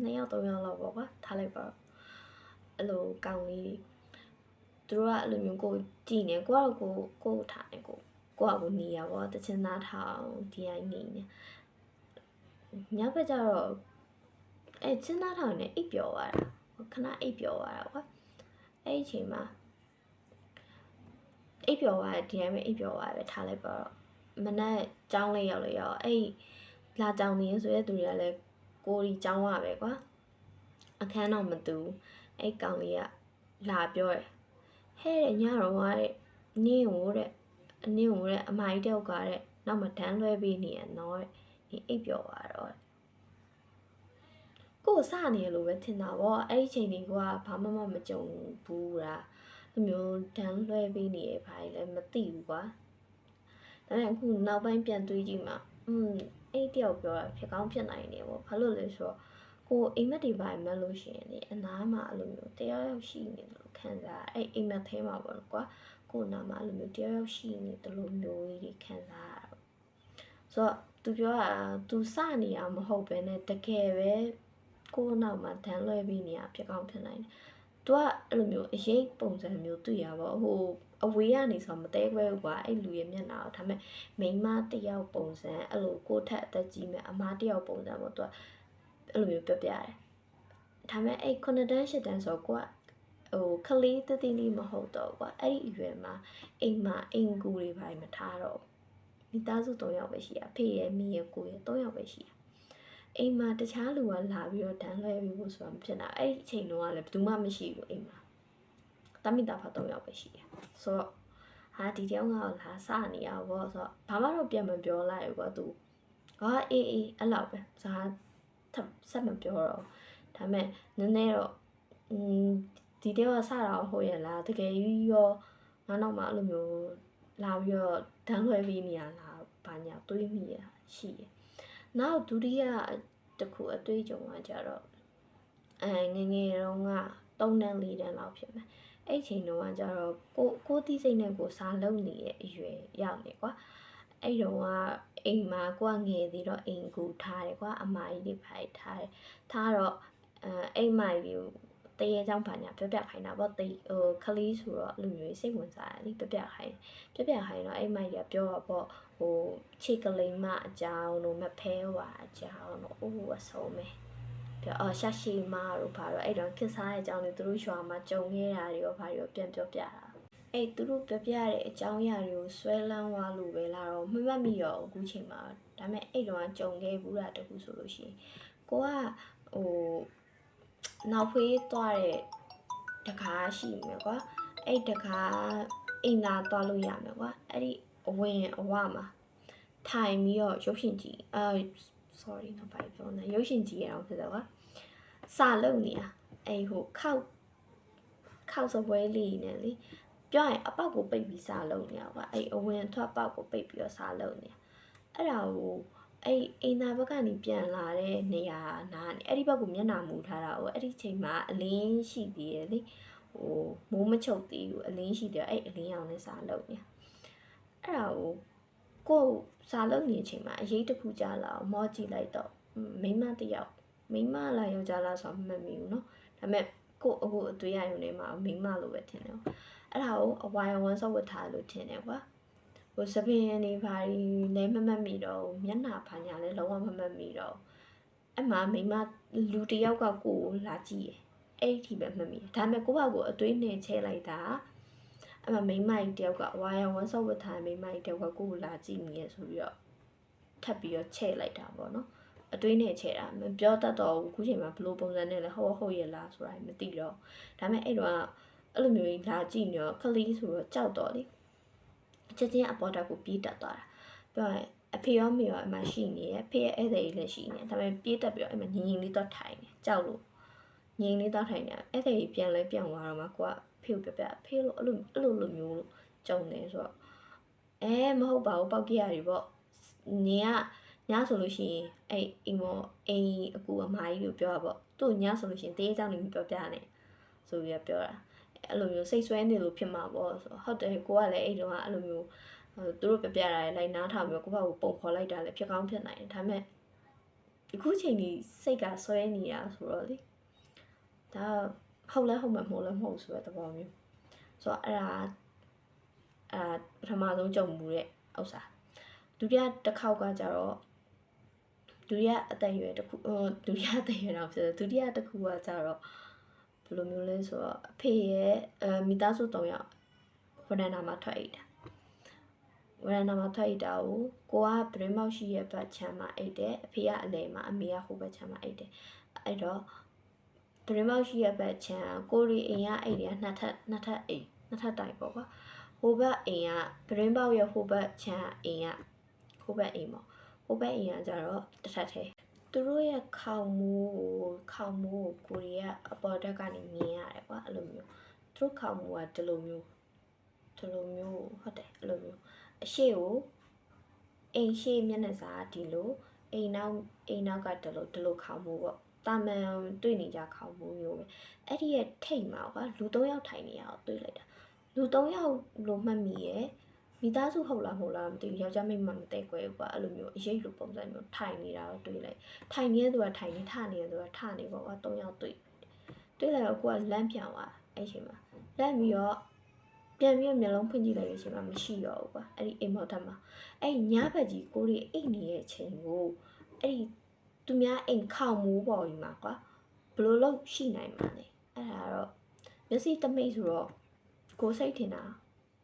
3ယောက်လောက်ပေါ့ကွာထားလိုက်ပါအဲ့လိုကောင်းလေးသူ သူတို့ကအဲ့လိုမျိုးကိုကြည်နေကိုကတော့ကိုထားနေကိုနေရပေါ့တချင်သားထောင်ဒီအိုင်နေနေညဘက်ကျတော့အဲ့ချင်သားထောင်နေအိပ်ပျော်သွားတာခဏအိပ်ပျော်သွားတာကွာအဲ့အချိန်မှာအိပ်ပျော်သွားတယ်ဒီတိုင်းပဲအိပ်ပျော်သွားတယ်ထားလိုက်ပါတော့မနေ့ကျောင်းလေးရောက်အဲ့လာကျောင်းနေဆိုတဲ့သူတွေကလည်းကိုဒီကျောင်းရပဲကွာအခန်းတော့မတူအဲ့ကောင်လေးကလာပြောတယ်ဟဲ့ညတော့ကတဲ့နင်းဟိုတဲ့အမကြီးတောက်ကတဲ့နောက်မှတန်းလွဲပေးနေရနော်တဲ့ဒီအိပ်ပျော်သွားတော့ကိုစနေလို့ပဲထင်တာပေါ့အဲ့ဒီချိန်လေးကဘာမှမကြုံဘူးလားဒီမျိုးတန်းလွဲပေးနေရဘာလဲမသိဘူးကွာဒါပေမဲ့အခုနောက်ပိုင်းပြန်တွေးကြည့်မှအဲ့တယောက်ပြောတာဖြစ်ကောင်းဖြစ်နိုင်နေပေါ့ဘာလို့လဲဆိုတော့ကိုအိမ်မက်တွေပါမှတ်လို့ရှိရင်လေအနားမှာအဲ့လိုမျိုးတရားရောက်ရှိနေတယ်လို့ခံစားအဲ့အိမ်မက်ထဲမှာပေါ့ကွာကိုနာမှာအဲ့လိုမျိုးတရားရောက်ရှိနေတယ်လို့မျိုးကြီးခံစားရတော့ဆိုတော့သူပြောတာသူစနေရမဟုတ်ပဲနဲ့တကယ်ပဲကိုနောက်မှာတန်းလွဲပြီးနေရဖြစ်ကောင်းဖြစ်နိုင်တယ်သူကအဲ့လိုမျိုးအရေးပုံစံမျိုးတွေ့ရပါဟိုအဝေးကနေဆိုမတဲခွဲဘူးကွာအဲ့လူရဲ့မျက်နှာကိုဒါပေမဲ့မိန်းမတယောက်ပုံစံအဲ့လိုကိုထက်အသက်ကြီးမဲ့အမတယောက်ပုံစံပေါ့သူကအဲ့လိုမျိုးပြပြတယ်ဒါပေမဲ့အဲ့9တန်း10တန်းဆိုကွာဟိုခလေးတတိလေးမဟုတ်တော့ကွာအဲ့ဒီအရွယ်မှာအိမ်ကူတွေဘာမှမထားတော့မိသားစု3ယောက်ပဲရှိရဖေရဲ့မိရဲ့ကိုရဲ့3ယောက်ပဲရှိရအိမ်မှာတခြားလူကလာပြီးတော့တန်းလွဲပြီးဖို့ဆိုတာမဖြစ်နိုင်အဲ့ဒီအချိန်တုန်းကလည်းဘယ်သူမှမရှိဘူးအိမ်မှာတမိသားဖ3ယောက်ပဲရှိတယ်ဆိုတော့ဟာဒီတယောက်ကလာစနေရပေါ့ဆိုတော့ဘာမှတော့ပြန်မပြောလိုက်ဘူးကွာသူအေးအဲ့လောက်ပဲဇာဆက်မပြောတော့ဒါပေမဲ့နည်းနည်းတော့ဒီတယောက်ကစတာဟုတ်ရလားတကယ်ကြီးရောနောက်မှအဲ့လိုမျိုးလာပြီးတော့တန်းလွဲပြီးနေရလားဘာညာတွေးမိရရှိတယ်နောက်ဒုတိယတစ်ခုအတွေးကြုံကကြတော့ငငယ်တုန်းက3တန်း4တန်းလောက်ဖြစ်မယ်အဲ့ချိန်တုန်းကကြတော့ကိုတီးစိတ်နဲ့ကိုစားလုံနေတဲ့အရွယ်ရောက်နေကွာအဲ့တုန်းကအိမ်မှာကိုကငယ်သေးတော့အိမ်ကူထားတယ်ကွာအမကြီးတွေဖိုက်ထားတယ်ထားတော့အိမ်မကြီးကိုတရေချောင်းဘာညာပြပြခိုင်းတာပေါ့ဟိုခလေးဆိုတော့လူမျိုးစိတ်ဝင်စားတယ်လေပြပြခိုင်းတော့အိမ်မကြီးကပြောတော့ပေါ့ဟိုခြေကလေးမအကြောင်းတို့မဖဲဝါအကြောင်းတို့အိုးအဆုံးပဲပြောရှာရှိမတို့ဘာလို့အဲ့တော့ခစ်စားတဲ့အကြောင်းတွေသူတို့ရွာမှာကြုံခဲ့တာတွေရောဘာတွေပြန်ပြောပြတာအဲ့သူတို့ပြပြတဲ့အကြောင်းအရာတွေကိုဆွဲလန်းသွားလို့ပဲလာတော့မမှတ်မိတော့အခုချိန်မှာဒါပေမဲ့အဲ့တော့ကြုံခဲ့ဘူးတာတခုဆိုလို့ရှိရင်ကိုကဟိုနောက်ဖေးသွားတဲ့တကားရှိမယ်ကွာအဲ့တကားအိမ်သာသွားလို့ရမယ်ကွာအဲ့ဒီအဝင်အဝမှာထိုင်ပြီးတော့ရုပ်ရှင်ကြည့်sorry နော်ဘာပြောနေရုပ်ရှင်ကြည့်ရအောင်ဖြစ်တော့ကွာစာလုံနေတာအဲ့ဟိုခောက်စပွဲလေးနဲ့လေပြောရင်အပေါက်ကိုပိတ်ပြီးစာလုံနေတာကွာအဲ့အဝင်ထွက်ပေါက်ကိုပိတ်ပြီးတော့စာလုံနေတာအဲ့ဒါကိုအဲ့အိမ်သာဘက်ကနေပြန်လာတဲ့နေရာနားနေအဲ့ဒီဘက်ကိုမျက်နှာမူထားတာကိုအဲ့ဒီချိန်မှာအလင်းရှိသေးတယ်လေဟိုမိုးမချုပ်သေးဘူးအလင်းရှိတယ်အဲ့အလင်းအောင်နဲ့စာလုံနေအဲ့ဒါကိုစာလုံနေချိန်မှာအရေးတစ်ခုကြားလာအောင်မော့ကြည့်လိုက်တော့မိမတယောက်မိမလာယောက်ျားလားဆိုတော့မမှတ်မိဘူးเนาะဒါပေမဲ့ကိုအခုအတွေ့အကြုံတွေမှာမိမလို့ပဲထင်တယ်အဲ့ဒါကိုအဝိုင်ဝန်းစောက်ဝတ်ထားလို့ထင်တယ်ကွာဟိုစပင်းနေပါလည်းမမှတ်မိတော့မျက်နှာဘာညာလည်းလုံးဝမမှတ်မိတော့အဲ့မှာမိမလူတယောက်ကကိုလာကြည့်အဲ့ဒီပဲမှတ်မိဒါပေမဲ့ကိုကကိုအသွေးနဲ့ချဲလိုက်တာအဲ့မှာမိမကြီးတယောက်ကဝါရဝန်းစောက်ဝတ်ထားမိမကြီးတယောက်ကကိုလာကြည့်နေရဆိုပြီးတော့ထပ်ပြီးတော့ချဲလိုက်တာပေါ့နော်အသွေးနဲ့ချဲတာမပြောတတ်တော့ဘူးခုချိန်မှာဘလို့ပုံစံနဲ့လဲဟုတ်ရလားဆိုတာမသိတော့ဒါပေမဲ့အဲ့တော့အဲ့လိုမျိုးလာကြည့်နေတော့ခလီဆိုတော့ကြောက်တော့လေချက်ချင်းအပေါ်တက်ကိုပြေးတက်သွားတာပြောရင်အဖေရောမေရောအမရှိနေရဲ့ဖေရဲ့ဧည့်သည်လည်းရှိနေဒါပေမဲ့ပြေးတက်ပြီးတော့အဲ့မှာငင်လေးတော့ထိုင်နေကြောက်လို့ငင်လေးတော့ထိုင်နေဧည့်သည်ပြန်လဲပြန်သွားတော့မှကိုကဖေကိုပြဖေလို့အဲ့လိုမျိုးလို့ကြုံနေဆိုတော့မဟုတ်ပါဘူးပောက်ကြရတယ်ပေါ့ညဆိုလို့ရှိရင်အဲ့အိမ်အကူအမကြီးလို့ပြောတာပေါ့သူ့ညဆိုလို့ရှိရင်တေးเจ้าနေမပြောပြနဲ့ဆိုပြီးပြောတာအဲ့လိုမျိုးစိတ်ဆွဲနေလို့ဖြစ်မှာပေါ့ဆိုဟုတ်တယ်ကိုကလည်းအဲ့တုန်းကအဲ့လိုမျိုးသူတို့ပြတာလည်းလိုက်နားထောင်ပြီးကိုကကိုပုံခေါ်လိုက်တာလည်းဖြစ်ကောင်းဖြစ်နိုင်တယ်ဒါပေမဲ့အခုချိန်ကြီးစိတ်ကဆွဲနေတာဆိုတော့လေဒါဟုတ်လဲဟုတ်မှာမဟုတ်လဲမဟုတ်ဆိုတဲ့သဘောမျိုး ဆိုတော့ပထမဆုံးကြုံမှုတဲ့ဥစ္စာဒုတိယတစ်ခေါက်ကကြတော့ဒုတိယအသက်အရွယ်တစ်ခုဒုတိယအသက်အရွယ်တော့ဖြစ်တယ်ဒုတိယတစ်ခုကကြတော့ဘယ်လိုမျိုးလဲဆိုတော့အဖေရဲ့မိသားစု3ယောက်ဝရဏမှာထွက်အိတ်တာဝရဏမှာထွက်အိတ်တာကိုကပရင်းမောက်ရှိရဲ့ဘက်ချမ်းမှာအိတ်တယ်အဖေကအလဲမှာအမေကဟိုဘက်ချမ်းမှာအိတ်တယ်အဲ့တော့ပရင်းမောက်ရှိရဲ့ဘက်ချမ်းကိုရီအိမ်ကအိတ်တွေကနှစ်ထပ်အိမ်နှစ်ထပ်တိုင်ပေါ့ကွာဟိုဘက်အိမ်ကပရင်းပေါက်ရဲ့ဟိုဘက်ချမ်းအိမ်ကဟိုဘက်အိမ်ပေါ့ဟိုဘက်အိမ်ကကြတော့တစ်ထပ်ထဲသူတို့ရဲ့ခေါင်မိုးကိုရီးယားအပေါ်တက်ကနေမြင်ရတယ်ကွာအဲ့လိုမျိုးသူတို့ခေါင်မိုးကဒီလိုမျိုးဟုတ်တယ်အဲ့လိုမျိုးအရှိကိုအိမ်ရှိမျက်နှာစာဒီလိုအိမ်နောက်ကဒီလိုခေါင်မိုးပေါ့တာမန်တွေ့နေကြခေါင်မိုးမျိုးပဲအဲ့ဒီရဲ့ထိတ်မှာကွာလူ3ယောက်ထိုင်နေရအောင်တွေ့လိုက်တာလူ3ယောက်လို့မှတ်မိရဲ့မိသားစုဟုတ်လားမသိဘူးယောက်ျားမိန်းမမသိကွယ်ကွာအဲ့လိုမျိုးအရေးလိုပုံစံမျိုးထိုင်နေတာတော့တွေ့လိုက်ထိုင်နေသူကထိုင်နေထနေသူကထနေပေါ့ကွာ3ယောက်တွေ့လိုက်တော့ကိုကလမ်းပြောင်းသွားအဲ့ချိန်မှာလမ်းပြီးတော့ပြန်ပြီးမျက်လုံးဖွင့်ကြည့်လိုက်တဲ့အချိန်မှာမရှိတော့ဘူးကွာအဲ့ဒီအိမ်မော်ထက်မှာအဲ့ညဘက်ကြီးကိုရီအိတ်နေရဲ့ချိန်ကိုအဲ့ဒီသူများအိမ်ခေါင်မိုးပေါ်ကြီးမှာကွာဘယ်လိုလုပ်ရှိနိုင်မှာလဲအဲ့ဒါတော့မျက်စိတမိတ်ဆိုတော့ကိုစိတ်ထင်တာ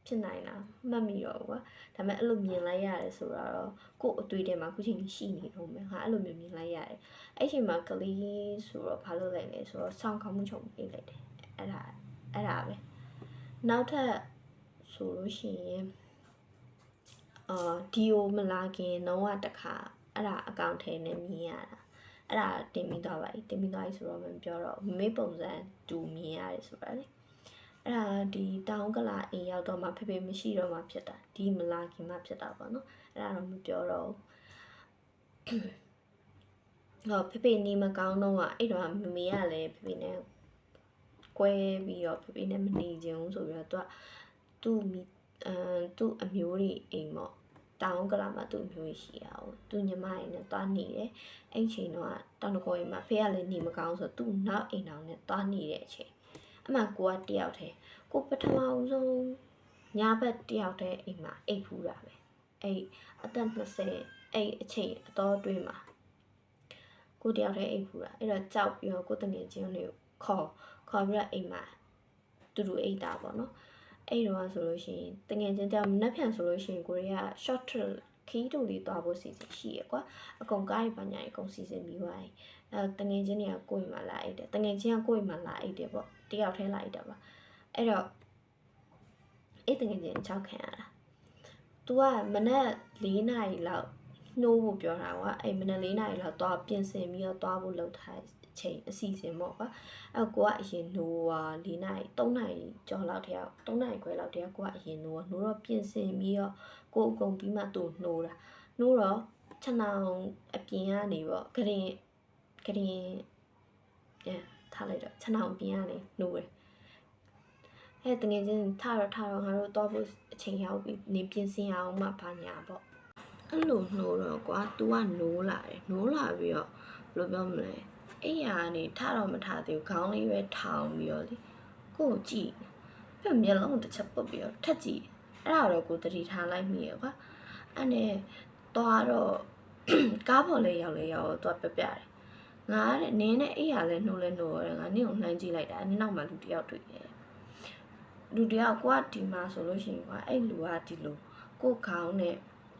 ဖြစ်နိုင်လားမှတ်မိတော့ကွာဒါပေမဲ့အဲ့လိုမြင်လိုက်ရတယ်ဆိုတော့ကို့အတွေ့ထဲမှာခုချိန်ရှိနေတော့မယ်ဟာအဲ့လိုမျိုးမြင်လိုက်ရတယ်အဲ့ချိန်မှာကလေးဆိုတော့ဘာလို့လဲဆိုတော့ဆောင်းခေါင်းမှုချုံပြေးလိုက်တယ်အဲ့ဒါပဲနောက်ထပ်ဆိုလို့ရှိရင်ဒီယိုမလာခင်တော့တခါအဲ့ဒါအကောင့်ထဲနဲ့မြင်ရတာအဲ့ဒါတင်ပြီးသွားပါပြီဆိုတော့မပြောတော့မေးပုံစံတူမြင်ရတယ်ဆိုတာလေအဲ့ဒါဒီတောင်ကလာအိမ်ရောက်တော့မှဖေမရှိတော့မှဖြစ်တာဒီမလာခင်မှဖြစ်တာပေါ့နော်အဲ့ဒါတော့မပြောတော့ဖေနေမကောင်းတော့အဲ့တော့မမေကလည်းဖေနဲ့ကွဲပြီးတော့ဖေနဲ့မနေချင်ဘူးဆိုပြီးတော့သူ့အမျိုးတွေအိမ်ပေါ့တောင်ကလာမှာသူ့အမျိုးရှိရအောင်သူညီမရင်းနဲ့တွားနေတယ်အဲ့ချိန်တော့တောင်တကောအိမ်မှာဖေကလည်းနေမကောင်းဆိုသူ့နောက်အိမ်တော်နဲ့တွားနေတဲ့အချိန်အမှကိုကတယောက်တည်းကိုပထမဆုံးညဘက်တယောက်တည်းအိမ်မှာအိတ်ဖူးတာပဲအဲ့အသက်20အဲ့အချိန်အတော်အတွင်းမှာကိုတယောက်တည်းအိတ်ဖူးတာအဲ့တော့ကြောက်ပြီးတော့ကိုတငယ်ချင်းတွေကိုခေါ်ပြီးတော့အိမ်မှာတူအိတ်တာပေါ့နော်အဲ့တော့ဆိုလို့ရှိရင်တငယ်ချင်းတောင်နက်ဖြန်ဆိုလို့ရှိရင်ကိုရီးယား short trip ခီးတူလေးသွားဖို့စီစဉ်ရှိရကွာအကုန်ကားရပါညာအကုန်စီစဉ်ပြီးသွားရင်တငယ်ချင်းတွေကကိုယ်မှလာအိတ်တယ်တငယ်ချင်းကကိုယ်မှလာအိတ်တယ်ပေါ့တယောက်ထဲလာအိတ်တာပါအဲ့တော့အဲ့တငယ်ချင်း6ခံရတာ तू ကမနက်4နာရီလောက်နှိုးဖို့ပြောတာကွာအဲ့မနက်4နာရီလောက်သွားပြင်ဆင်ပြီးတော့သွားဖို့လုပ်ထားချိန်အစီအစဉ်ပေါ့ကွာအဲ့ကိုကအရင်နှိုး4နာရီ3နာရီကျော်လောက်တည်း3နာရီခွဲလောက်တည်းကိုကအရင်နှိုးတော့ပြင်ဆင်ပြီးတော့ကိုအကုန်ပြီးမှသူ့နှိုးတော့ခြံနောင်အပြင်ကနေပေါ့ဂရင်ထားလိုက်တော့ခြံနောင်အပြင်ကနေနှိုးတယ်တငယ်ချင်းထတော့ငါတို့တော့ဖို့အချိန်ရောက်ပြီနေပြင်ဆင်အောင်မှဘာညာပေါ့အဲ့လိုနှိုးတော့ကွာ तू ကနိုးလာပြီးတော့ဘယ်လိုပြောမလဲအဲ့ရကနေထတော့မထသေးဘူးခေါင်းလေးပဲထောင်ပြီးတော့လေကိုကြည့်ပြမျက်လုံးတစ်ချက်ပုတ်ပြီးတော့ထက်ကြည့်အဲ့ဒါတော့ကိုတတိထားလိုက်မိရကွာအဲ့နဲ့သွားတော့ကားပေါ်လေးရောက်သွားပြတယ်ငါတဲ့နင်းနဲ့အဲ့ရလဲနှိုးရတယ်ငါနင်းကိုနှမ်းကြည့်လိုက်တာနင်းနောက်မှလူတယောက်တွေ့တယ်လူတယောက်ကွာဒီမှာဆိုလို့ရှိရင်ကွာအဲ့လူကဒီလိုကိုခေါင်းနဲ့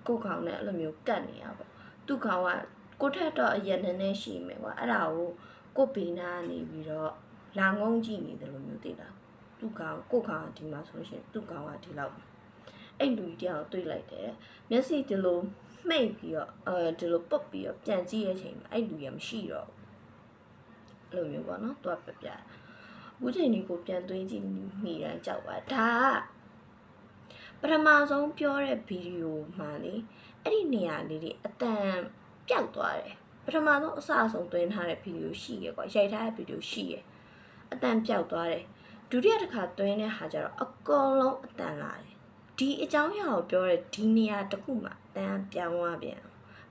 အဲ့လိုမျိုးကတ်နေရပေါ့သူ့ခေါင်းကကိုထက်တော့အရက်နည်းနည်းရှိမယ်ကွာအဲ့ဒါကိုဘေးနာနေပြီးတော့လာငုံကြည့်နေတယ်လို့မျိုးသိလားသူ့ခေါင်းကိုခေါင်းကဒီမှာဆိုလို့ရှိရင်သူ့ခေါင်းကဒီလောက်အဲ့လူကြီးတယောက်တွေ့လိုက်တယ်မျက်စိဒီလိုမှိတ်ပြီးတော့ဒီလိုပုတ်ပြီးတော့ပြန်ကြည့်ရချိန်မှာအဲ့လူကြီးမရှိတော့အဲ့လိုမျိုးပေါ့နော်သူကပြအခုချိန်ဒီကိုပြန်သွင်းကြည့်မိတိုင်းကြောက်ပါဒါပထမဆုံးပြောတဲ့ဗီဒီယိုမှာလေအဲ့ဒီနေရာလေးတွေအတန်ပျောက်သွားတယ်ပထမဆုံးအစအဆုံးသွင်းထားတဲ့ဗီဒီယိုရှိရကွာရိုက်ထားတဲ့ဗီဒီယိုရှိရအတန်ပျောက်သွားတယ်ဒုတိယတစ်ခါသွင်းတဲ့ဟာကျတော့အကုန်လုံးအတန်လာတယ်ဒီအကြောင်းအရာကိုပြောတဲ့ဒီနေရာတစ်ခုမှာအတန်ပြောင်းသွားပြန်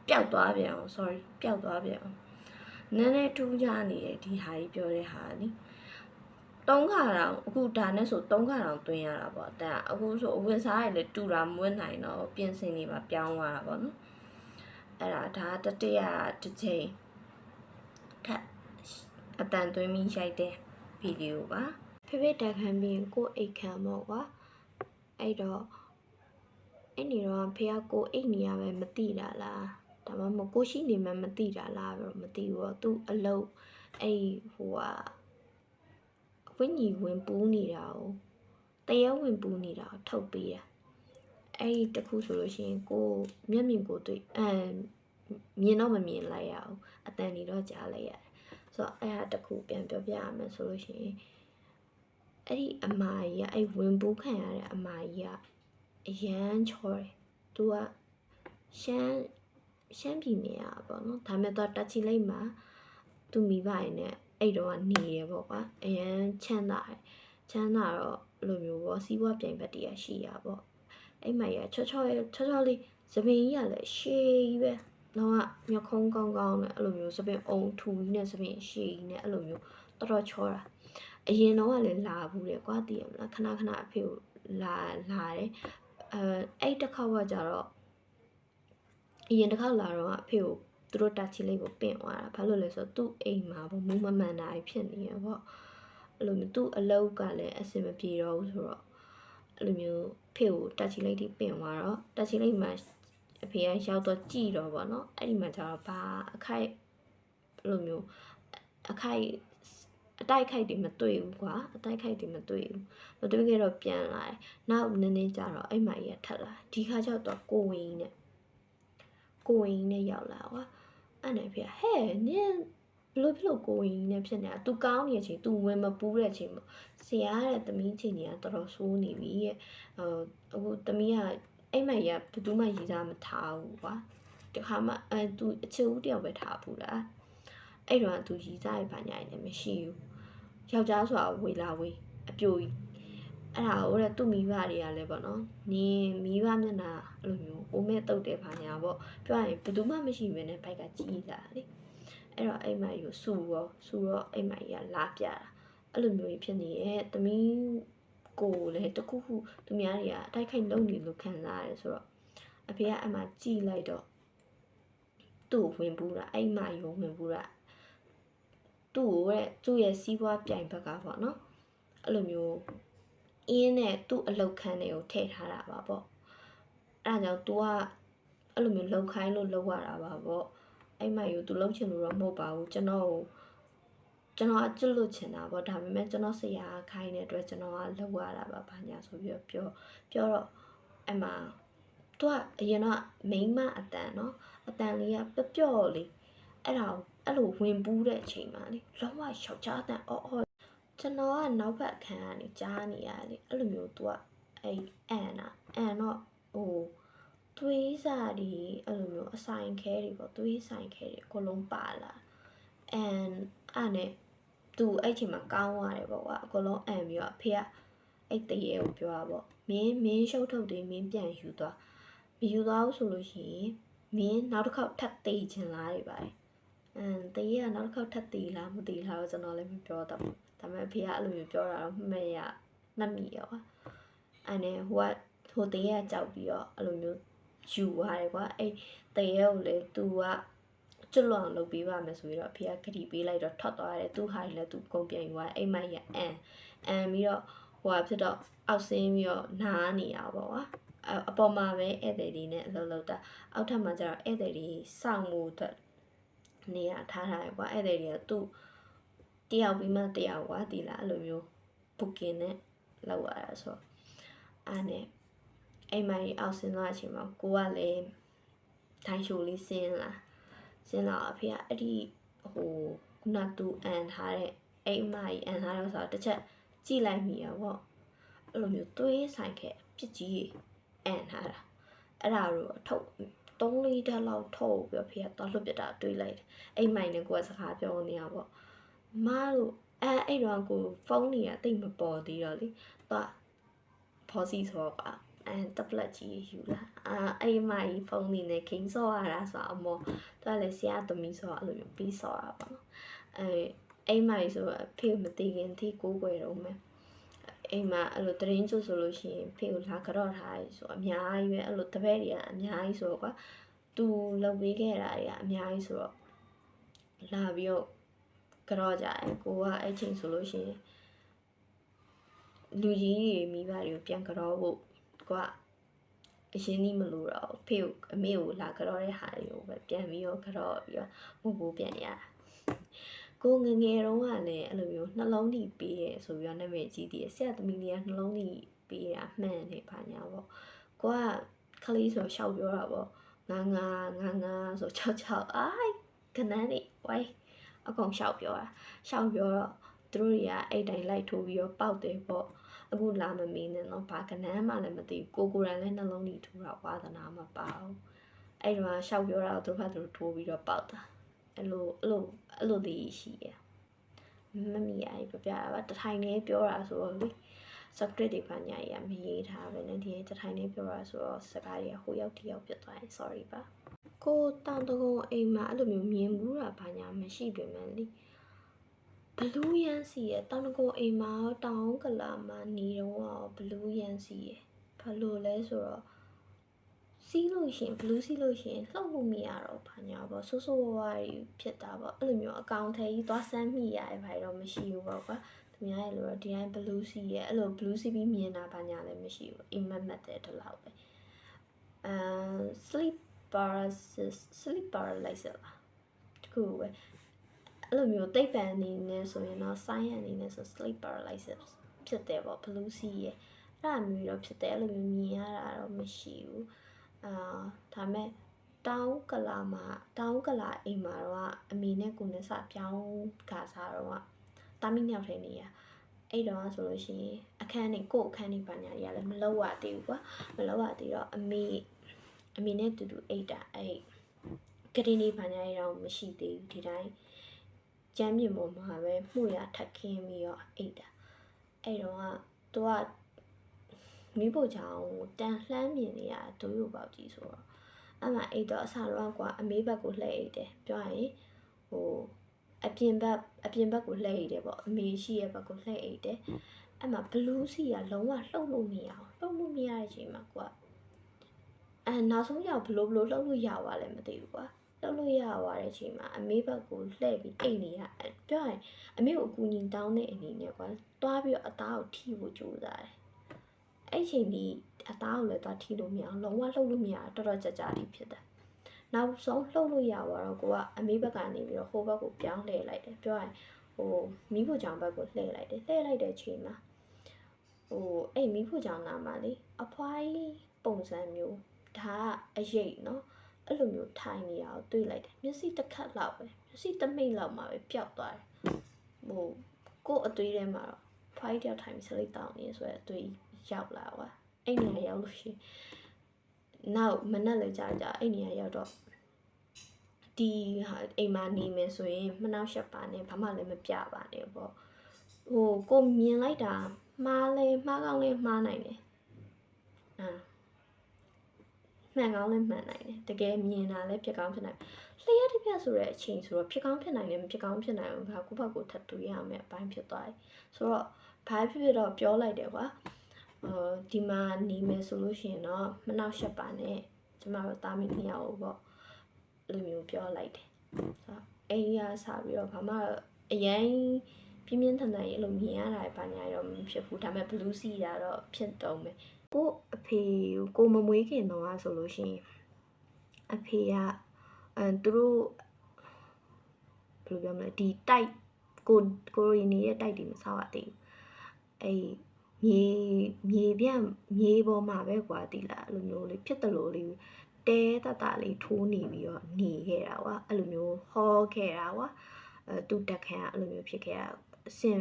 ပျောက်သွားပြန်အောင် sorry ပျောက်သွားပြန်အောင်နည်းနည်းထူးခြားနေတယ်ဒီဟာကြီးပြောတဲ့ဟာနိ 3ခါတောင်အခုဒါနဲ့ဆို3ခါတောင်တွင်းရတာပေါ့အတန်အခုဆိုအဝင်စားရလေတူတာမွေးနိုင်တော့ပြင်ဆင်နေမှာပြောင်းသွားတာပေါ့နော်အဲ့ဒါတတိယတစ်ချိန်ထပ်အတန်တွင်းပြီးရိုက်တဲ့ဗီဒီယိုပါဖေဖေတက်ခံပြီးကိုအိတ်ခံပေါ့ကွာအဲ့တော့အဲ့နေတော့ဖေကကိုအိတ်နေရပဲမသိတာလားဒါမှမဟုတ်ကိုရှိနေမှမသိတာလားတော့မသိဘူးတော့သူအလုပ်အဲ့ဟိုဟာဝိညာဉ်ဝင်ပူးနေတာကိုတရားဝင်ပူးနေတာကိုထုတ်ပေးတာအဲ့ဒီတခုဆိုလို့ရှိရင်ကိုမျက်မြင်ကိုတွေ့မြင်တော့မမြင်လိုက်ရအောင်အတန်နေတော့ကြားလိုက်ရတယ်ဆိုတော့အဲ့ဟာတခုပြန်ပြောပြရမယ်ဆိုလို့ရှိရင်အဲ့ဒီအမာကြီးကအဲ့ဝင်ပူးခံရတဲ့အမာကြီးကအရန်ချောတယ်သူကရှမ်းပြည်နေရပါတော့ဒါမဲ့တော့တက်ချီလိုက်မှာသူမိဘရနဲ့အဲ့တော့ကနေရပေါ့ကွာအရန်ချမ်းသာတယ်ချမ်းသာတော့လိုမျိုးပေါ့စီးပွားပြိုင်ဘက်တရားရှိရပေါ့အဲ့မှာရချောလေးသပင်ကြီးကလည်းရှည်ကြီးပဲတော့မျက်ခုံးကောင်းကောင်းနဲ့အဲ့လိုမျိုးသပင်အုံထူကြီးနဲ့သပင်ရှည်ကြီးနဲ့အဲ့လိုမျိုးတော်တော်ချောတာအရင်တော့ကလည်းလာဘူးတယ်ကွာတည်ရမလားခဏအဖေကိုလာတယ်အဲ့တစ်ခေါက်ကကြတော့အရင်တစ်ခေါက်လာတော့အဖေကိုသူတို့တက်ချီလေးကိုပင့်သွားတာဘာလို့လဲဆိုတော့သူ့အိမ်မှာပေါ့မူးမမှန်တာဖြစ်နေရပေါ့အဲ့လိုမျိုးသူ့အလောက်ကလည်းအဆင်မပြေတော့ဘူးဆိုတော့အဲ့လိုမျိုးဖေကိုတက်ချီလေးထိပင့်သွားတော့တက်ချီလေးမှာအဖေကရောက်တော့ကြည်တော့ပေါ့နော်အဲ့ဒီမှာကျတော့ဘာအခိုက်အဲ့လိုမျိုးအတိုက်ခိုက်တွေမတွေ့ဘူးကွာအတိုက်ခိုက်တွေမတွေ့ဘူးမတွေ့ခဲ့တော့ပြန်လာတယ်နောက်နည်းနည်းကြာတော့အဲ့မှာကြီးထက်လာဒီခါကျတော့ကိုဝင်နဲ့ရောက်လာကွာအဲ့နဲ့ဖေဟဲ့နင်ဘလို့ကိုဝင်နဲ့ဖြစ်နေတာ तू ကောင်းနေတဲ့အချိန် तू ဝင်မပူးတဲ့အချိန်ပေါ့ဆရာတဲ့သမီးချင်းကြီးကတော်တော်ဆိုးနေပြီရဲ့အခုသမီးကအဲ့မှာကြီးကဘယ်သူမှရည်စားမထားဘူးကွာတခါမှतू အချစ်ဦးတယောက်ပဲထားဘူးလားအဲ့တော့ तू ရည်စားရပါညာနေမရှိဘူးယောက်ျားဆိုတာဝေလာဝေးအပြိုကြီးအဲ့ဒါဟိုတဲ့သူ့မိဘတွေကလည်းပေါ့နော်နင်းမိဘမျက်နှာအဲ့လိုမျိုးအိုးမဲ့တုတ်တယ်ပါညာပေါ့ပြောရရင်ဘယ်သူမှမရှိဘဲနဲ့ဘိုက်ကကြီးလာလေအဲ့တော့အိမ်မကြီးကိုစူတော့အိမ်မကြီးကလာပြတာအဲ့လိုမျိုးဖြစ်နေရဲ့သမီးကိုလည်းတခုခုသူများတွေကအတိုက်ခိုက်လုပ်နေလို့ခံစားရတယ်ဆိုတော့အဖေကအမှကြည်လိုက်တော့သူ့ဝင်ပူးတာအိမ်မကြီးကိုဝင်ပူးတာသူ့ရဲ့စီးပွားပြိုင်ဘက်ကပေါ့နော်အဲ့လိုမျိုးအင်းနဲ့သူ့အလုတ်ခန်းတွေကိုထည့်ထားတာပါပေါ့အဲ့ဒါကြောင့် तू ကအဲ့လိုမျိုးလှုပ်ခိုင်းလို့လှုပ်ရတာပါပေါ့အဲ့မယူ तू လှုပ်ချင်လို့တော့မဟုတ်ပါဘူးကျွန်တော်အကျွတ်လို့ချင်တာပေါ့ဒါပေမဲ့ကျွန်တော်ဆရာခိုင်းတဲ့အတွက်ကျွန်တော်ကလှုပ်ရတာပါဘာညာဆိုပြီးပြောတော့အဲ့မှာ तू ကအရင်တော့မိန်းမအတန်နော်အတန်လေးကပျော့လေးအဲ့လိုဝင်ပူးတဲ့အချိန်မှာလေလုံးဝယောက်ျားအတန်အော်ကျွန်တော်ကနောက်ဘက်အခန်းကနေကြားနေရတယ်အဲ့လိုမျိုး तू ကအဲ့အန်တော့ဟိုသွေးစာတွေအဲ့လိုမျိုးအဆိုင်ခဲတွေပေါ့သွေးဆိုင်ခဲတွေအကုန်လုံးပါလာအဲ့နဲ့ तू အဲ့ချိန်မှာကောင်းသွားတယ်ပေါ့ကွာအကုန်လုံးအန်ပြီးတော့အဖေကအဲ့တရေကိုပြောတာပေါ့မင်းရှုပ်ထုတ်တွေမင်းပြန်ယူသွားမယူသွားဘူးဆိုလို့ရှိရင်မင်းနောက်တစ်ခေါက်ထပ်သေးချင်လားတွေပါတယ်တရေကနောက်တစ်ခေါက်ထပ်သေးလားမသေးလားတော့ကျွန်တော်လည်းမပြောတော့ဘူးဒါပေမဲ့အဖေကအဲ့လိုမျိုးပြောတာတော့မှတ်မိရောအဲ့နဲ့ဟိုတရေကကြောက်ပြီးတော့အဲ့လိုမျိုးယူသွားတယ်ကွာအဲ့တရေကိုလေ तू ကကျွတ်လွန်လုပ်ပေးပါမယ်ဆိုပြီးတော့အဖေကဂတိပေးလိုက်တော့ထွက်သွားတယ်သူ့ဟာကြီးလည်း तू ကုန်ပြန်ယူသွားတယ်အိမ်မကြီးကအန်ပြီးတော့ဟိုဖြစ်တော့အောက်ဆင်းပြီးတော့နားနေရပါကွာအပေါ်မှာပဲဧည့်သည်တွေနဲ့အလုပ်လုပ်တာအောက်ထပ်မှာကျတော့ဧည့်သည်တွေစောင့်မှုအတွက်နေရထားတယ်ကွာဧည့်သည်တွေကသူ့တယောက်ပြီးမှတယောက်ကွာဒီလားအဲ့လိုမျိုး booking နဲ့လောက်ရတာဆိုအဲ့နဲ့အိမ်မကြီးအောက်ဆင်းသွားတဲ့အချိန်မှာကိုကလည်းထိုင်ရှိုးလေးဆင်းလာအဖေကအဲ့ဒီဟိုခုနတူအန်ထားတဲ့အိမ်မကြီးအန်ထားတော့ဆိုတော့တစ်ချက်ကြည့်လိုက်မိရပေါ့အဲ့လိုမျိုးသွေးဆိုင်ခဲ့ပြစ်ကြီးအန်ထားတာအဲ့ဒါကိုအထုပ်3-4ဓာတ်လောက်ထုတ်ပြီးတော့ဖေကတော့လွတ်ပြတာတွေးလိုက်တယ်အိမ်မိုင်နဲ့ကိုကစကားပြောနေရပေါ့မတို့အဲ့တော့ကိုဖုန်းကြီးကတိတ်မပေါ်သေးတော့လေတော့ဖော်စီဆိုတော့တက်လက်ကြီးယူလာအဲ့မိုင်ဖုန်းကြီးနဲ့ခင်းစောရတာဆိုတော့အမောသူကလည်းဆရာသမီးဆိုတော့အဲ့လိုမျိုးပြီးစောတာပေါ့နော် အိမ်မကြီးဆိုအဖေမသိခင်ထိကိုးကွယ်တော့မယ်အိမ်မှာအဲ့လိုတရင်ကျွတ်ဆိုလို့ရှိရင်ဖေကိုလာကြော့ထားရဆိုအများကြီးပဲအဲ့လိုတပည့်တွေကအများကြီးဆိုတော့ကွာသူလုပ်ပေးခဲ့တာတွေကအများကြီးဆိုတော့လာပြီးတော့ကြော့ကြတယ်ကိုကအဲ့ချိန်ဆိုလို့ရှိရင်လူကြီးတွေမိဘတွေကိုပြန်ကြော့ဖို့ကွာအရင်ကြီးမလို့တော့ဖေကိုအမေကိုလာကြော့တဲ့ဟာတွေကိုပဲပြန်ပြီးတော့ကြော့ပြီးတော့မို့ပြန်ရတာကိုငငယ်တုန်းကလည်းအဲ့လိုမျိုးနှလုံးထိပေးရဲဆိုပြီးတော့နာမည်ကြီးတည်ဆရာသမီးလေးကနှလုံးထိပေးတာမှန်နေပါညာပေါ့ကိုကခလေးဆိုရှောက်ပြောတာပေါ့ငါဆို6အိုင်ခဏနေဝိုင်းအကောင်ရှောက်ပြောတော့သူတို့တွေကအဲ့တိုင်းလိုက်ထိုးပြီးတော့ပေါက်တယ်ပေါ့အခုလာမမင်းနဲ့တော့ဘာကနန်းမှလည်းမသိကိုကိုရန်လည်းနှလုံးထိထိုးတာဝါသနာမပါဘူးအဲ့ဒီမှာရှောက်ပြောတာသူတို့ကသူတို့ထိုးပြီးတော့ပေါက်တာအဲ့လိုဒီရှိရမမီရပြပြတာပါတထိုင်လေးပြောတာဆိုတော့လေ script တွေပါညာကြီးမရေးထားပဲနဲ့ဒီတထိုင်လေးပြောတာဆိုတော့စကားတွေကဟိုရောက်ဒီရောက်ပြတ်သွားရင် sorry ပါကိုတောင်တကုံအိမ်မှာအဲ့လိုမျိုးမြင်မှုတာပါညာမရှိပေမဲ့လေဘလူးရန်စီရဲ့တောင်တကုံအိမ်မှာတောင်ကလာမှာနေတော့ဘလူးရန်စီရဲ့ဘာလို့လဲဆိုတော့စီးလို့ရှင်ဘလူးစီးလို့ရှင်လှုပ်လို့မရတော့ဘာညာပေါ့ဆိုးဆိုးဝါးဝါးဖြစ်တာပေါ့အဲ့လိုမျိုးအကောင်ထဲကြီးသွားဆမ်းမိရတယ်ဘာတော့မရှိဘူးပေါ့ကွာသူများရဲ့လိုတော့ဒီတိုင်းဘလူးစီးရဲ့အဲ့လိုဘလူးစီးပြီးမြင်တာဘာညာလည်းမရှိဘူးအိမ်မက်တဲ့တလောက်ပဲsleep paralysis တခုပဲအဲ့လိုမျိုးတိတ်ပံအနေနဲ့ဆိုရင်တော့ science အနေနဲ့ဆို sleep paralysis ဖြစ်တယ်ပေါ့ဘလူးစီးရဲ့အဲ့လိုမျိုးတော့ဖြစ်တယ်အဲ့လိုမျိုးမြင်ရတာတော့မရှိဘူးဒါမဲ့တောင်းကလာအိမ်မှာတော့အမေနဲ့ကိုနဲ့စပြောင်းခါစားတော့တာမီမြောက်ထဲနေရအဲ့တော့ဆိုလို့ရှိရင်အခန်းနေပါညာကြီးကလည်းမလောက်ရသေးဘူးကွာမလောက်ရသေးတော့အမေနဲ့တူတူအိတ်တာအဲ့ကတိနေပါညာကြီးတော့မရှိသေးဘူးဒီတိုင်းကျမ်းမြေပေါ်မှာပဲမှုရထက်ခင်းပြီးတော့အိတ်တာအဲ့တော့သူကမိဖို့ကြောင့်တန်လှမ်းမြင်နေရဒိုးရိုပေါက်ကြီးဆိုတော့အဲ့မှာအိတ်တော့အစားတော့ကွာအမေဘက်ကိုလှည့်အိတ်တယ်ပြောရရင်ဟိုအပြင်ဘက်ကိုလှည့်အိတ်တယ်ပေါ့အမေရှိရဲ့ဘက်ကိုလှည့်အိတ်တယ်အဲ့မှာဘလူးစီကလုံးဝလှုပ်လို့မရတဲ့အချိန်မှာကွာနောက်ဆုံးရောက်ဘလို့လှုပ်လို့ရသွားလဲမသိဘူးကွာလှုပ်လို့ရသွားတဲ့အချိန်မှာအမေဘက်ကိုလှည့်ပြီးအိတ်နေရပြောရရင်အမေကိုအကူညီတောင်းတဲ့အနေနဲ့ကွာတွားပြီးတော့အသားကိုထိဖို့ကြိုးစားတယ်အဲ့ချိန်ဒီအသားကိုလည်းသွားထိလို့မရအောင်လုံးဝလှုပ်လို့မရတော်တော်ကြာထိဖြစ်တယ်နောက်ဆုံးလှုပ်လို့ရသွားတော့ကိုကအမေဘက်ကနေပြီးတော့ဟိုဘက်ကိုပြောင်းလှည့်လိုက်တယ်ပြောရရင်ဟိုမိဖို့ကြောင့်ဘက်ကိုလှည့်လိုက်တဲ့အချိန်မှာအဲ့မိဖို့ကြောင့်နာမှာလေအဖွားကြီးပုံစံမျိုးဒါကအရေးနော်အဲ့လိုမျိုးထိုင်နေရအောင်တွေးလိုက်တယ်မျက်စိတစ်ခတ်လောက်ပဲမျက်စိတစ်မိတ်လောက်မှပဲပျောက်သွားတယ်ကိုအသွေးထဲမှာတော့ဖွားကြီးတယောက်ထိုင်ပြီးစလိတ်တောင်းနေဆိုရယ်အသွေးရောက်လာကွာအဲ့နေရာရောက်လို့ရှိရင်နောက်မနက်လေကြာအဲ့နေရာရောက်တော့ဒီအိမ်မှာနေမယ်ဆိုရင်မနှောက်ရှက်ပါနဲ့ဘာမှလည်းမပြပါနဲ့ပေါ့ကိုမြင်လိုက်တာမှားကောင်းလဲမှားနိုင်တယ်မှန်ကောင်းလဲမှန်နိုင်တယ်တကယ်မြင်တာလဲဖြစ်ကောင်းဖြစ်နိုင်လျှက်တစ်ပြက်ဆိုတဲ့အချိန်ဆိုတော့ဖြစ်ကောင်းဖြစ်နိုင်တယ်မဖြစ်ကောင်းဖြစ်နိုင်ဘူးဘာကိုဘက်ကိုထပ်တူရအောင်အပိုင်းဖြစ်သွားတယ်ဆိုတော့ဘာဖြစ်တော့ပြောလိုက်တယ်ကွာဒီမှာနေမယ်ဆိုလို့ရှိရင်တော့မနှောက်ရှက်ပါနဲ့ကျမတို့တာမီးမရဘူးပေါ့လိုမျိုးပြောလိုက်တယ်ဆိုတော့အိမ်ရဆပြီးတော့ဘာမှအရင်ပြင်းပြင်းထန်ထန်ရေးလို့မြင်ရတာဘာညာတော့မဖြစ်ဘူးဒါပေမဲ့ဘလူးစီတာတော့ဖြစ်တော့မယ်ကိုအဖေကိုမမွေးခင်တော့ဆိုလို့ရှိရင်အဖေကသူတို့ဘယ်လိုပြောမလဲဒီတိုက်ကိုရီနီရဲ့တိုက်တွေမဆောက်ရသေးဘူးအဲ့မြေပေါ်မှာပဲကွာတိလာအဲ့လိုမျိုးလေးဖြစ်တယ်လို့လေးတဲတတလေးထိုးနေပြီးတော့နေခဲ့တာကွာအဲ့လိုမျိုးဟောခဲ့တာကွာသူတက်ခံအဲ့လိုမျိုးဖြစ်ခဲ့တာအစင်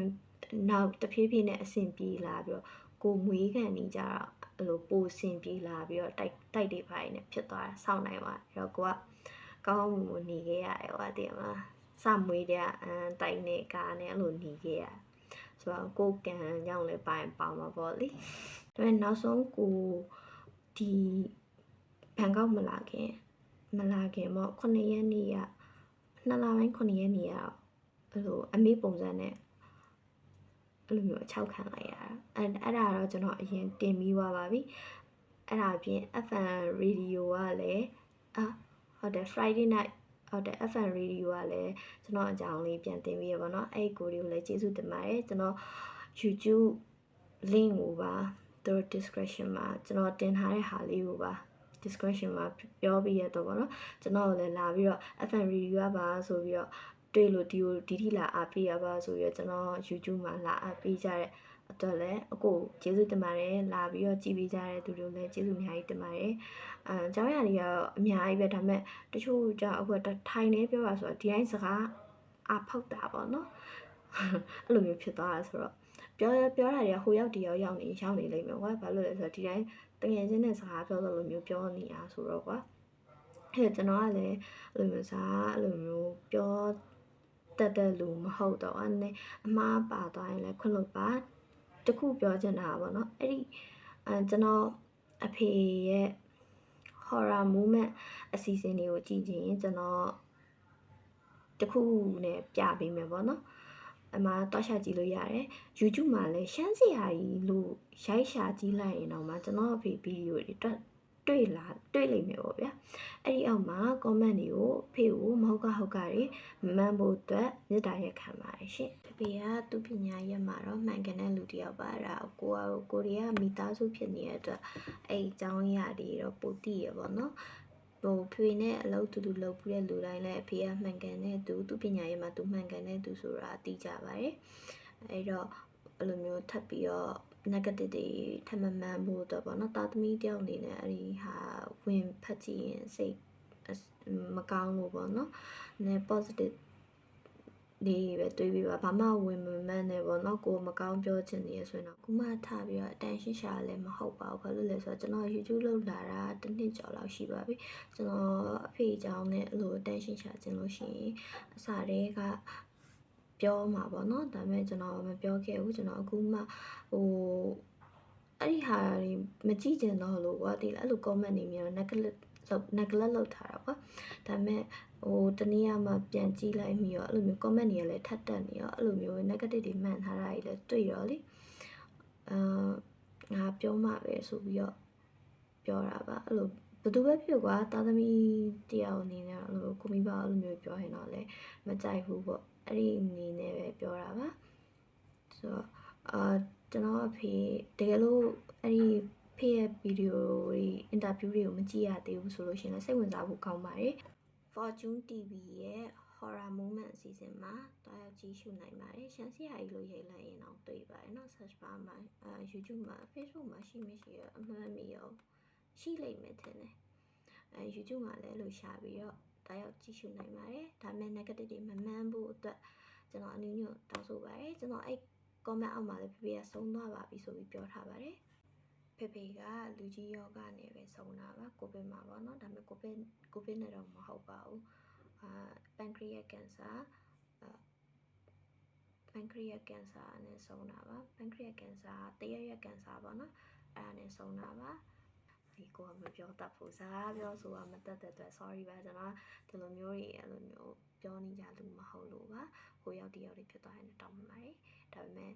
နောက်တဖြည်းဖြည်းနဲ့အစင်ပြေးလာပြီးတော့ကိုမွေးခံနေကြတော့အဲ့လိုပိုစင်ပြေးလာပြီးတော့တိုက်တွေပိုင်းနဲ့ဖြစ်သွားတာစောင့်နိုင်သွားအဲ့တော့ကိုကကောင်းမှုနေခဲ့ရတယ်ကွာတင်မလားစမွေးတဲ့တိုက်နဲ့ကားနဲ့အဲ့လိုနေခဲ့ရဆိုတော့ကိုကန်ကြောင့်လည်းပိုင်ပေါမှာပေါ့လေဒါပေမဲ့နောက်ဆုံးကိုဒီဘန်ကောက်မလာခင်ပေါ့9ရက်နေ့က2လပိုင်း9ရက်နေ့က အဲ့လိုအမေပုံစံနဲ့အဲ့လိုမျိုးအချောက်ခံလိုက်ရတာအဲ့ဒါတော့ကျွန်တော်အရင်တင်ပြီးသွားပါပြီအဲ့ဒါအပြင် FM radio ကလည်းဟုတ်တယ် Friday night ဟုတ်တယ် FM radio ကလည်းကျွန်တော်အကြောင်းလေးပြန်တင်ပြီးရပါတော့အဲ့ကိုတွေကိုလည်းကျေးဇူးတင်ပါတယ်ကျွန်တော် YouTube link ကိုပါသူတို့ description မှာကျွန်တော်တင်ထားတဲ့ဟာလေးကိုပါ description မှာပြောပြီးရတော့ဗောနော်ကျွန်တော်လည်းလာပြီးတော့ FM radio ပါဆိုပြီးတော့တွေ့လို့ဒီထိလာအားပေးရပါဆိုပြီးတော့ကျွန်တော် YouTube မှာလာအားပေးကြတဲ့အတွက်လည်းအခုကျေးဇူးတင်ပါတယ်လာပြီးတော့ကြည်ပေးကြတဲ့သူတို့လည်းကျေးဇူးအများကြီးတင်ပါတယ်ကျောင်းရည်ကတော့အများကြီးပဲဒါပေမဲ့တချို့ကြောင့်အခုထိုင်နေပြောပါဆိုတော့ဒီတိုင်းစကားအဖောက်တာပေါ့နော်အဲ့လိုမျိုးဖြစ်သွားတာဆိုတော့ပြောတာတွေကဟိုရောက်ဒီရောက်နေလိမ့်မယ်ကွာဘာလို့လဲဆိုတော့ဒီတိုင်းတကယ်ချင်းနဲ့စကားပြောလို့လိုမျိုးပြောနေတာဆိုတော့ကွာအဲ့ကျွန်တော်ကလည်းအဲ့လိုမျိုးစားအဲ့လိုမျိုးပြောတက်လူမဟုတ်တော့အဲ့အမားပါသွားရင်လည်းခွင့်လို့ပါတခုပြောချင်တာပေါ့နော်အဲ့ဒီကျွန်တော်အဖေရဲ့ horror movement အစီအစဉ်တွေကိုကြည့်ချင်ရင်ကျွန်တော်တခုနဲ့ပြပေးမယ်ပေါ့နော်အမှတော့ရှာကြည့်လို့ရတယ် YouTube မှာလည်းရှမ်းစရာကြီးလို့ရိုက်ရှာကြည့်လိုက်ရင်တော့မှကျွန်တော်အဖေဗီဒီယိုတွေတွေ့လိမ့်မယ်ပေါ့ဗျာအဲ့ဒီအောက်မှာ comment တွေကိုဖေကိုမဟုတ်ကတွေမှန်ဖို့အတွက်မေတ္တာရက်ခံပါတယ်ရှင်ဖေကသူပညာရက်မှာတော့မှန်ကန်တဲ့လူတစ်ယောက်ပါအဲ့ဒါကိုရီးယားမိသားစုဖြစ်နေတဲ့အတွက်အဲ့အကြောင်းအရာတွေတော့ပိုသိရပါတော့ဟိုဖေနဲ့အလုပ်တူလုပ်ပြီးတဲ့လူတိုင်းလည်းအဖေကမှန်ကန်တဲ့သူပညာရေးမှာသူမှန်ကန်တဲ့သူဆိုတာသိကြပါတယ်အဲ့တော့အဲ့လိုမျိုးထပ်ပြီးတော့ negative တွေထပ်မမှန်ဖို့တော့ပေါ့နော်တာသမီတယောက်အနေနဲ့အဲ့ဒီဟာဝင်ဖတ်ကြည့်ရင်စိတ်မကောင်းလို့ပေါ့နော်နည်း positive ဒီပဲတွေးပြီးပါဘာမှဝင်မမှန်းနဲ့ပေါ့နော်ကိုမကောင်းပြောချင်နေရဆိုရင်တော့ခုမှထားပြီးတော့ attention ရှာလည်းမဟုတ်ပါဘူးဘာလို့လဲဆိုတော့ကျွန်တော် YouTube လောက်လာတာတစ်နှစ်ကျော်လောက်ရှိပါပြီကျွန်တော်အဖေအကြောင်းနဲ့အဲ့လို attention ရှာခြင်းလို့ရှိရင်အစတည်းကပြောမှာပေါ့နော်ဒါပေမဲ့ကျွန်တော်မပြောခဲ့ဘူးကျွန်တော်အခုမှဟိုအဲ့ဒီဟာတွေမကြည့်ကြတော့လို့ကွာဒီအဲ့လို comment တွေမျိုး neglect လုပ်ထားတာကွာဒါပေမဲ့ဟိုတနည်းအားမှပြန်ကြည့်လိုက်ပြီးတော့အဲ့လိုမျိုး comment တွေလည်းထပ်တက်နေရောအဲ့လိုမျိုး negative တွေမှန်ထားတာကြီးလည်းတွေ့တော့လေငါပြောမှပဲဆိုပြီးတော့ပြောတာပါအဲ့လိုဘယ်သူပဲဖြစ်ကွာတာသမီတယောက်အနေနဲ့အဲ့လိုကိုမိဘအဲ့လိုမျိုးပြောရင်တော့လည်းမကြိုက်ဘူးပေါ့အဲ့ဒီအနေနဲ့ပဲပြောတာပါဆိုတော့ကျွန်တော်အဖေတကယ်လို့အဲ့ဒီဖေရဲ့ဗီဒီယိုတွေအင်တာဗျူးတွေကိုမကြည့်ရသေးဘူးဆိုလို့ရှိရင်လည်းစိတ်ဝင်စားဖို့ကောင်းပါတယ် Fortune TV ရဲ့ horror moment အစီအစဉ်မှာတွားရောက်ကြည့်ရှုနိုင်ပါတယ်ရှမ်းစရာကြီးလို့ရိုက်လိုက်ရင်တော့တွေ့ပါတယ်เนาะ search bar မှာYouTube မှာ Facebook မှာရှိမရှိရအမှန်မရောရှိလိမ့်မယ်ထင်တယ်YouTube မှာလည်းလို့ရှာပြီးတော့တွားရောက်ကြည့်ရှုနိုင်ပါတယ်ဒါပေမဲ့ negative တွေမမှန်းဖို့အတွက်ကျွန်တော်အနည်းငယ်တောင်းဆိုပါတယ်ကျွန်တော်အဲ့ comment အောက်မှာလည်းဖေဖေကဆုံးသွားပါပြီဆိုပြီးပြောထားပါတယ်ဖေဖေကလူကြီးယောဂနဲ့ပဲဆုံးတာပါကိုဗစ်မှာပေါ့နော်ဒါပေမဲ့ကိုဗစ်နဲ့တော့မဟုတ်ပါဘူးpancreatic cancer pancreatic cancer နဲ့ဆုံးတာပါ pancreatic cancer တရရက် cancer ပေါ့နော်အဲ့ဒါနဲ့ဆုံးတာပါဒီကိုကမပြောတတ်ဘူးစားပြောဆိုတာမတတ်တဲ့အတွက် sorry ပါကျွန်တော်ဒီလိုမျိုးတွေအဲ့လိုမျိုးပြောနေကြလို့မဟုတ်လို့ပါဟိုရောက်တယောက်တွေဖြစ်သွားရင်တောင်းပန်ပါတယ်ဒါပေမဲ့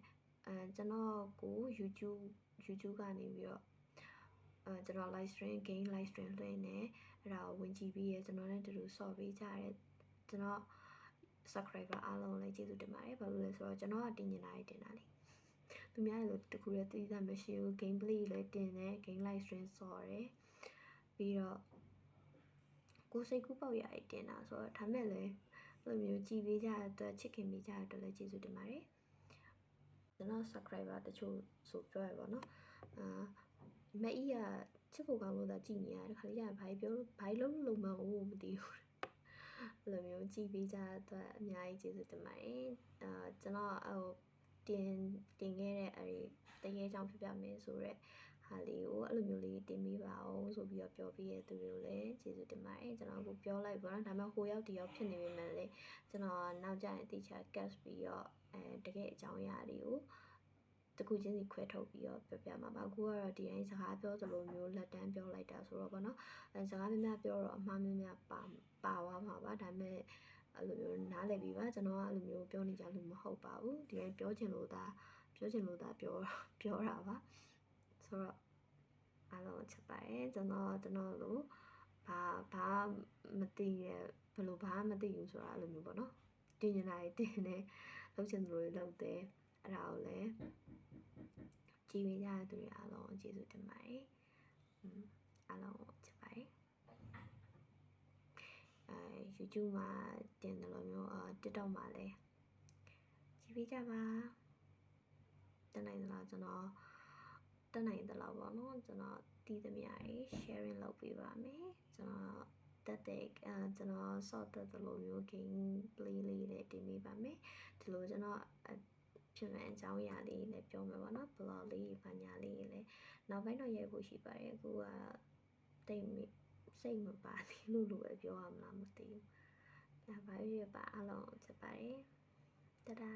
ကျွန်တော်ကို YouTube ကနေပြီးတော့ကျွန်တော် live stream game live stream လွှင့်နေအဲ့ဒါကိုဝင်ကြည့်ပြီးရကျွန်တော်နဲ့တူတူဆော့ပေးကြရဲကျွန်တော် subscriber အားလုံးလည်းကျေးဇူးတင်ပါတယ်ဘာလို့လဲဆိုတော့ကျွန်တော်ကတင်နေတာတင်တာလေသူများလည်းတခုလည်းသိတာမရှိဘူး gameplay လည်းတင်တယ် game live stream ဆော့တယ်ပြီးတော့ကိုစိတ်ကူးပေါက်ရည်တင်တာဆိုတော့ဒါမဲ့လည်းအဲ့လိုမျိုးကြည်ပေးကြတဲ့အတွက်ချစ်ခင်ပေးကြတဲ့အတွက်လည်းကျေးဇူးတင်ပါတယ်ကျွန်တော် subscriber တချို့ဆိုပြောရပါတော့မအီးကချစ်ဖို့ကောင်းလို့သာကြည်နေရတယ်ခါလေးကျရင်ဘာလို့လုံးမဟုတ်မသိဘူးအဲ့လိုမျိုးကြည်ပေးကြတဲ့အတွက်အများကြီးကျေးဇူးတင်ပါတယ်ကျွန်တော်ဟိုတင်ခဲ့တဲ့အဲ့ဒီတကယ်ကြောင့်ပြပြမယ်ဆိုတော့ဟာလေးကိုအဲ့လိုမျိုးလေးတင်ပေးပါအောင်ဆိုပြီးတော့ပြောပြတဲ့သူတွေကိုလည်းကျေးဇူးတင်ပါတယ်ကျွန်တော်ကပြောလိုက်ပါတော့ဒါမှဟိုရောက်ဒီရောက်ဖြစ်နေပြီမဲ့လေကျွန်တော်နောက်ကျရင်တိကျ catch ပြီးတော့တကယ်အကြောင်းအရာတွေကိုတခုချင်းစီခွဲထုတ်ပြီးတော့ပြောပြမှာပါအခုကတော့ဒီတိုင်းစကားပြောသလိုမျိုးလက်တန်းပြောလိုက်တာဆိုတော့ဗောနော်စကားများများပြောတော့အမှားများများပါသွားမှာပါဒါပေမဲ့ အဲ့လိုမျိုးနားလည်ပြီးပါကျွန်တော်ကအဲ့လိုမျိုးပြောနေကြလို့မဟုတ်ပါဘူးဒီတိုင်းပြောချင်လို့သာပြောတာပါဆိုတော့အားလုံးချက်ပါတယ်ကျွန်တော်လို့ဘာမသိရဘယ်လိုဘာမသိဘူးဆိုတာအဲ့လိုမျိုးပေါ့နော်တင်နေတာတင်နေလုပ်ချင်သလိုလုပ်တယ်အဲ့ဒါကိုလည်းကြည်ပေးကြတဲ့သူတွေအားလုံးကျေးဇူးတင်ပါတယ်အားလုံးချက်ပါတယ်YouTube မှာတင်တယ်လို့မျိုးTikTok မှာလည်းကြည့်ပေးကြပါတက်နိုင်သလားကျွန်တော်တက်နိုင်သလားပေါ့နော်ကျွန်တော်တည်သမျှ sharing လုပ်ပေးပါမယ်ကျွန်တော်တက်တဲ့ကျွန်တော် sort တက်တယ်လို့မျိုး game play လေးလည်းတင်ပေးပါမယ်ဒီလိုကျွန်တော်ဖြစ်မဲ့အကြောင်းအရာလေးလည်းပြောမယ်ပေါ့နော် blog လေးဘာညာလေးလည်းနောက်ပိုင်းတော့ရိုက်ဖို့ရှိပါတယ်အခုကတိတ်စိတ်မပါသေးလို့ပဲပြောရမလားမသိဘူးဒါပါရွေးပါအားလုံးချက်ပါတယ်တဒါ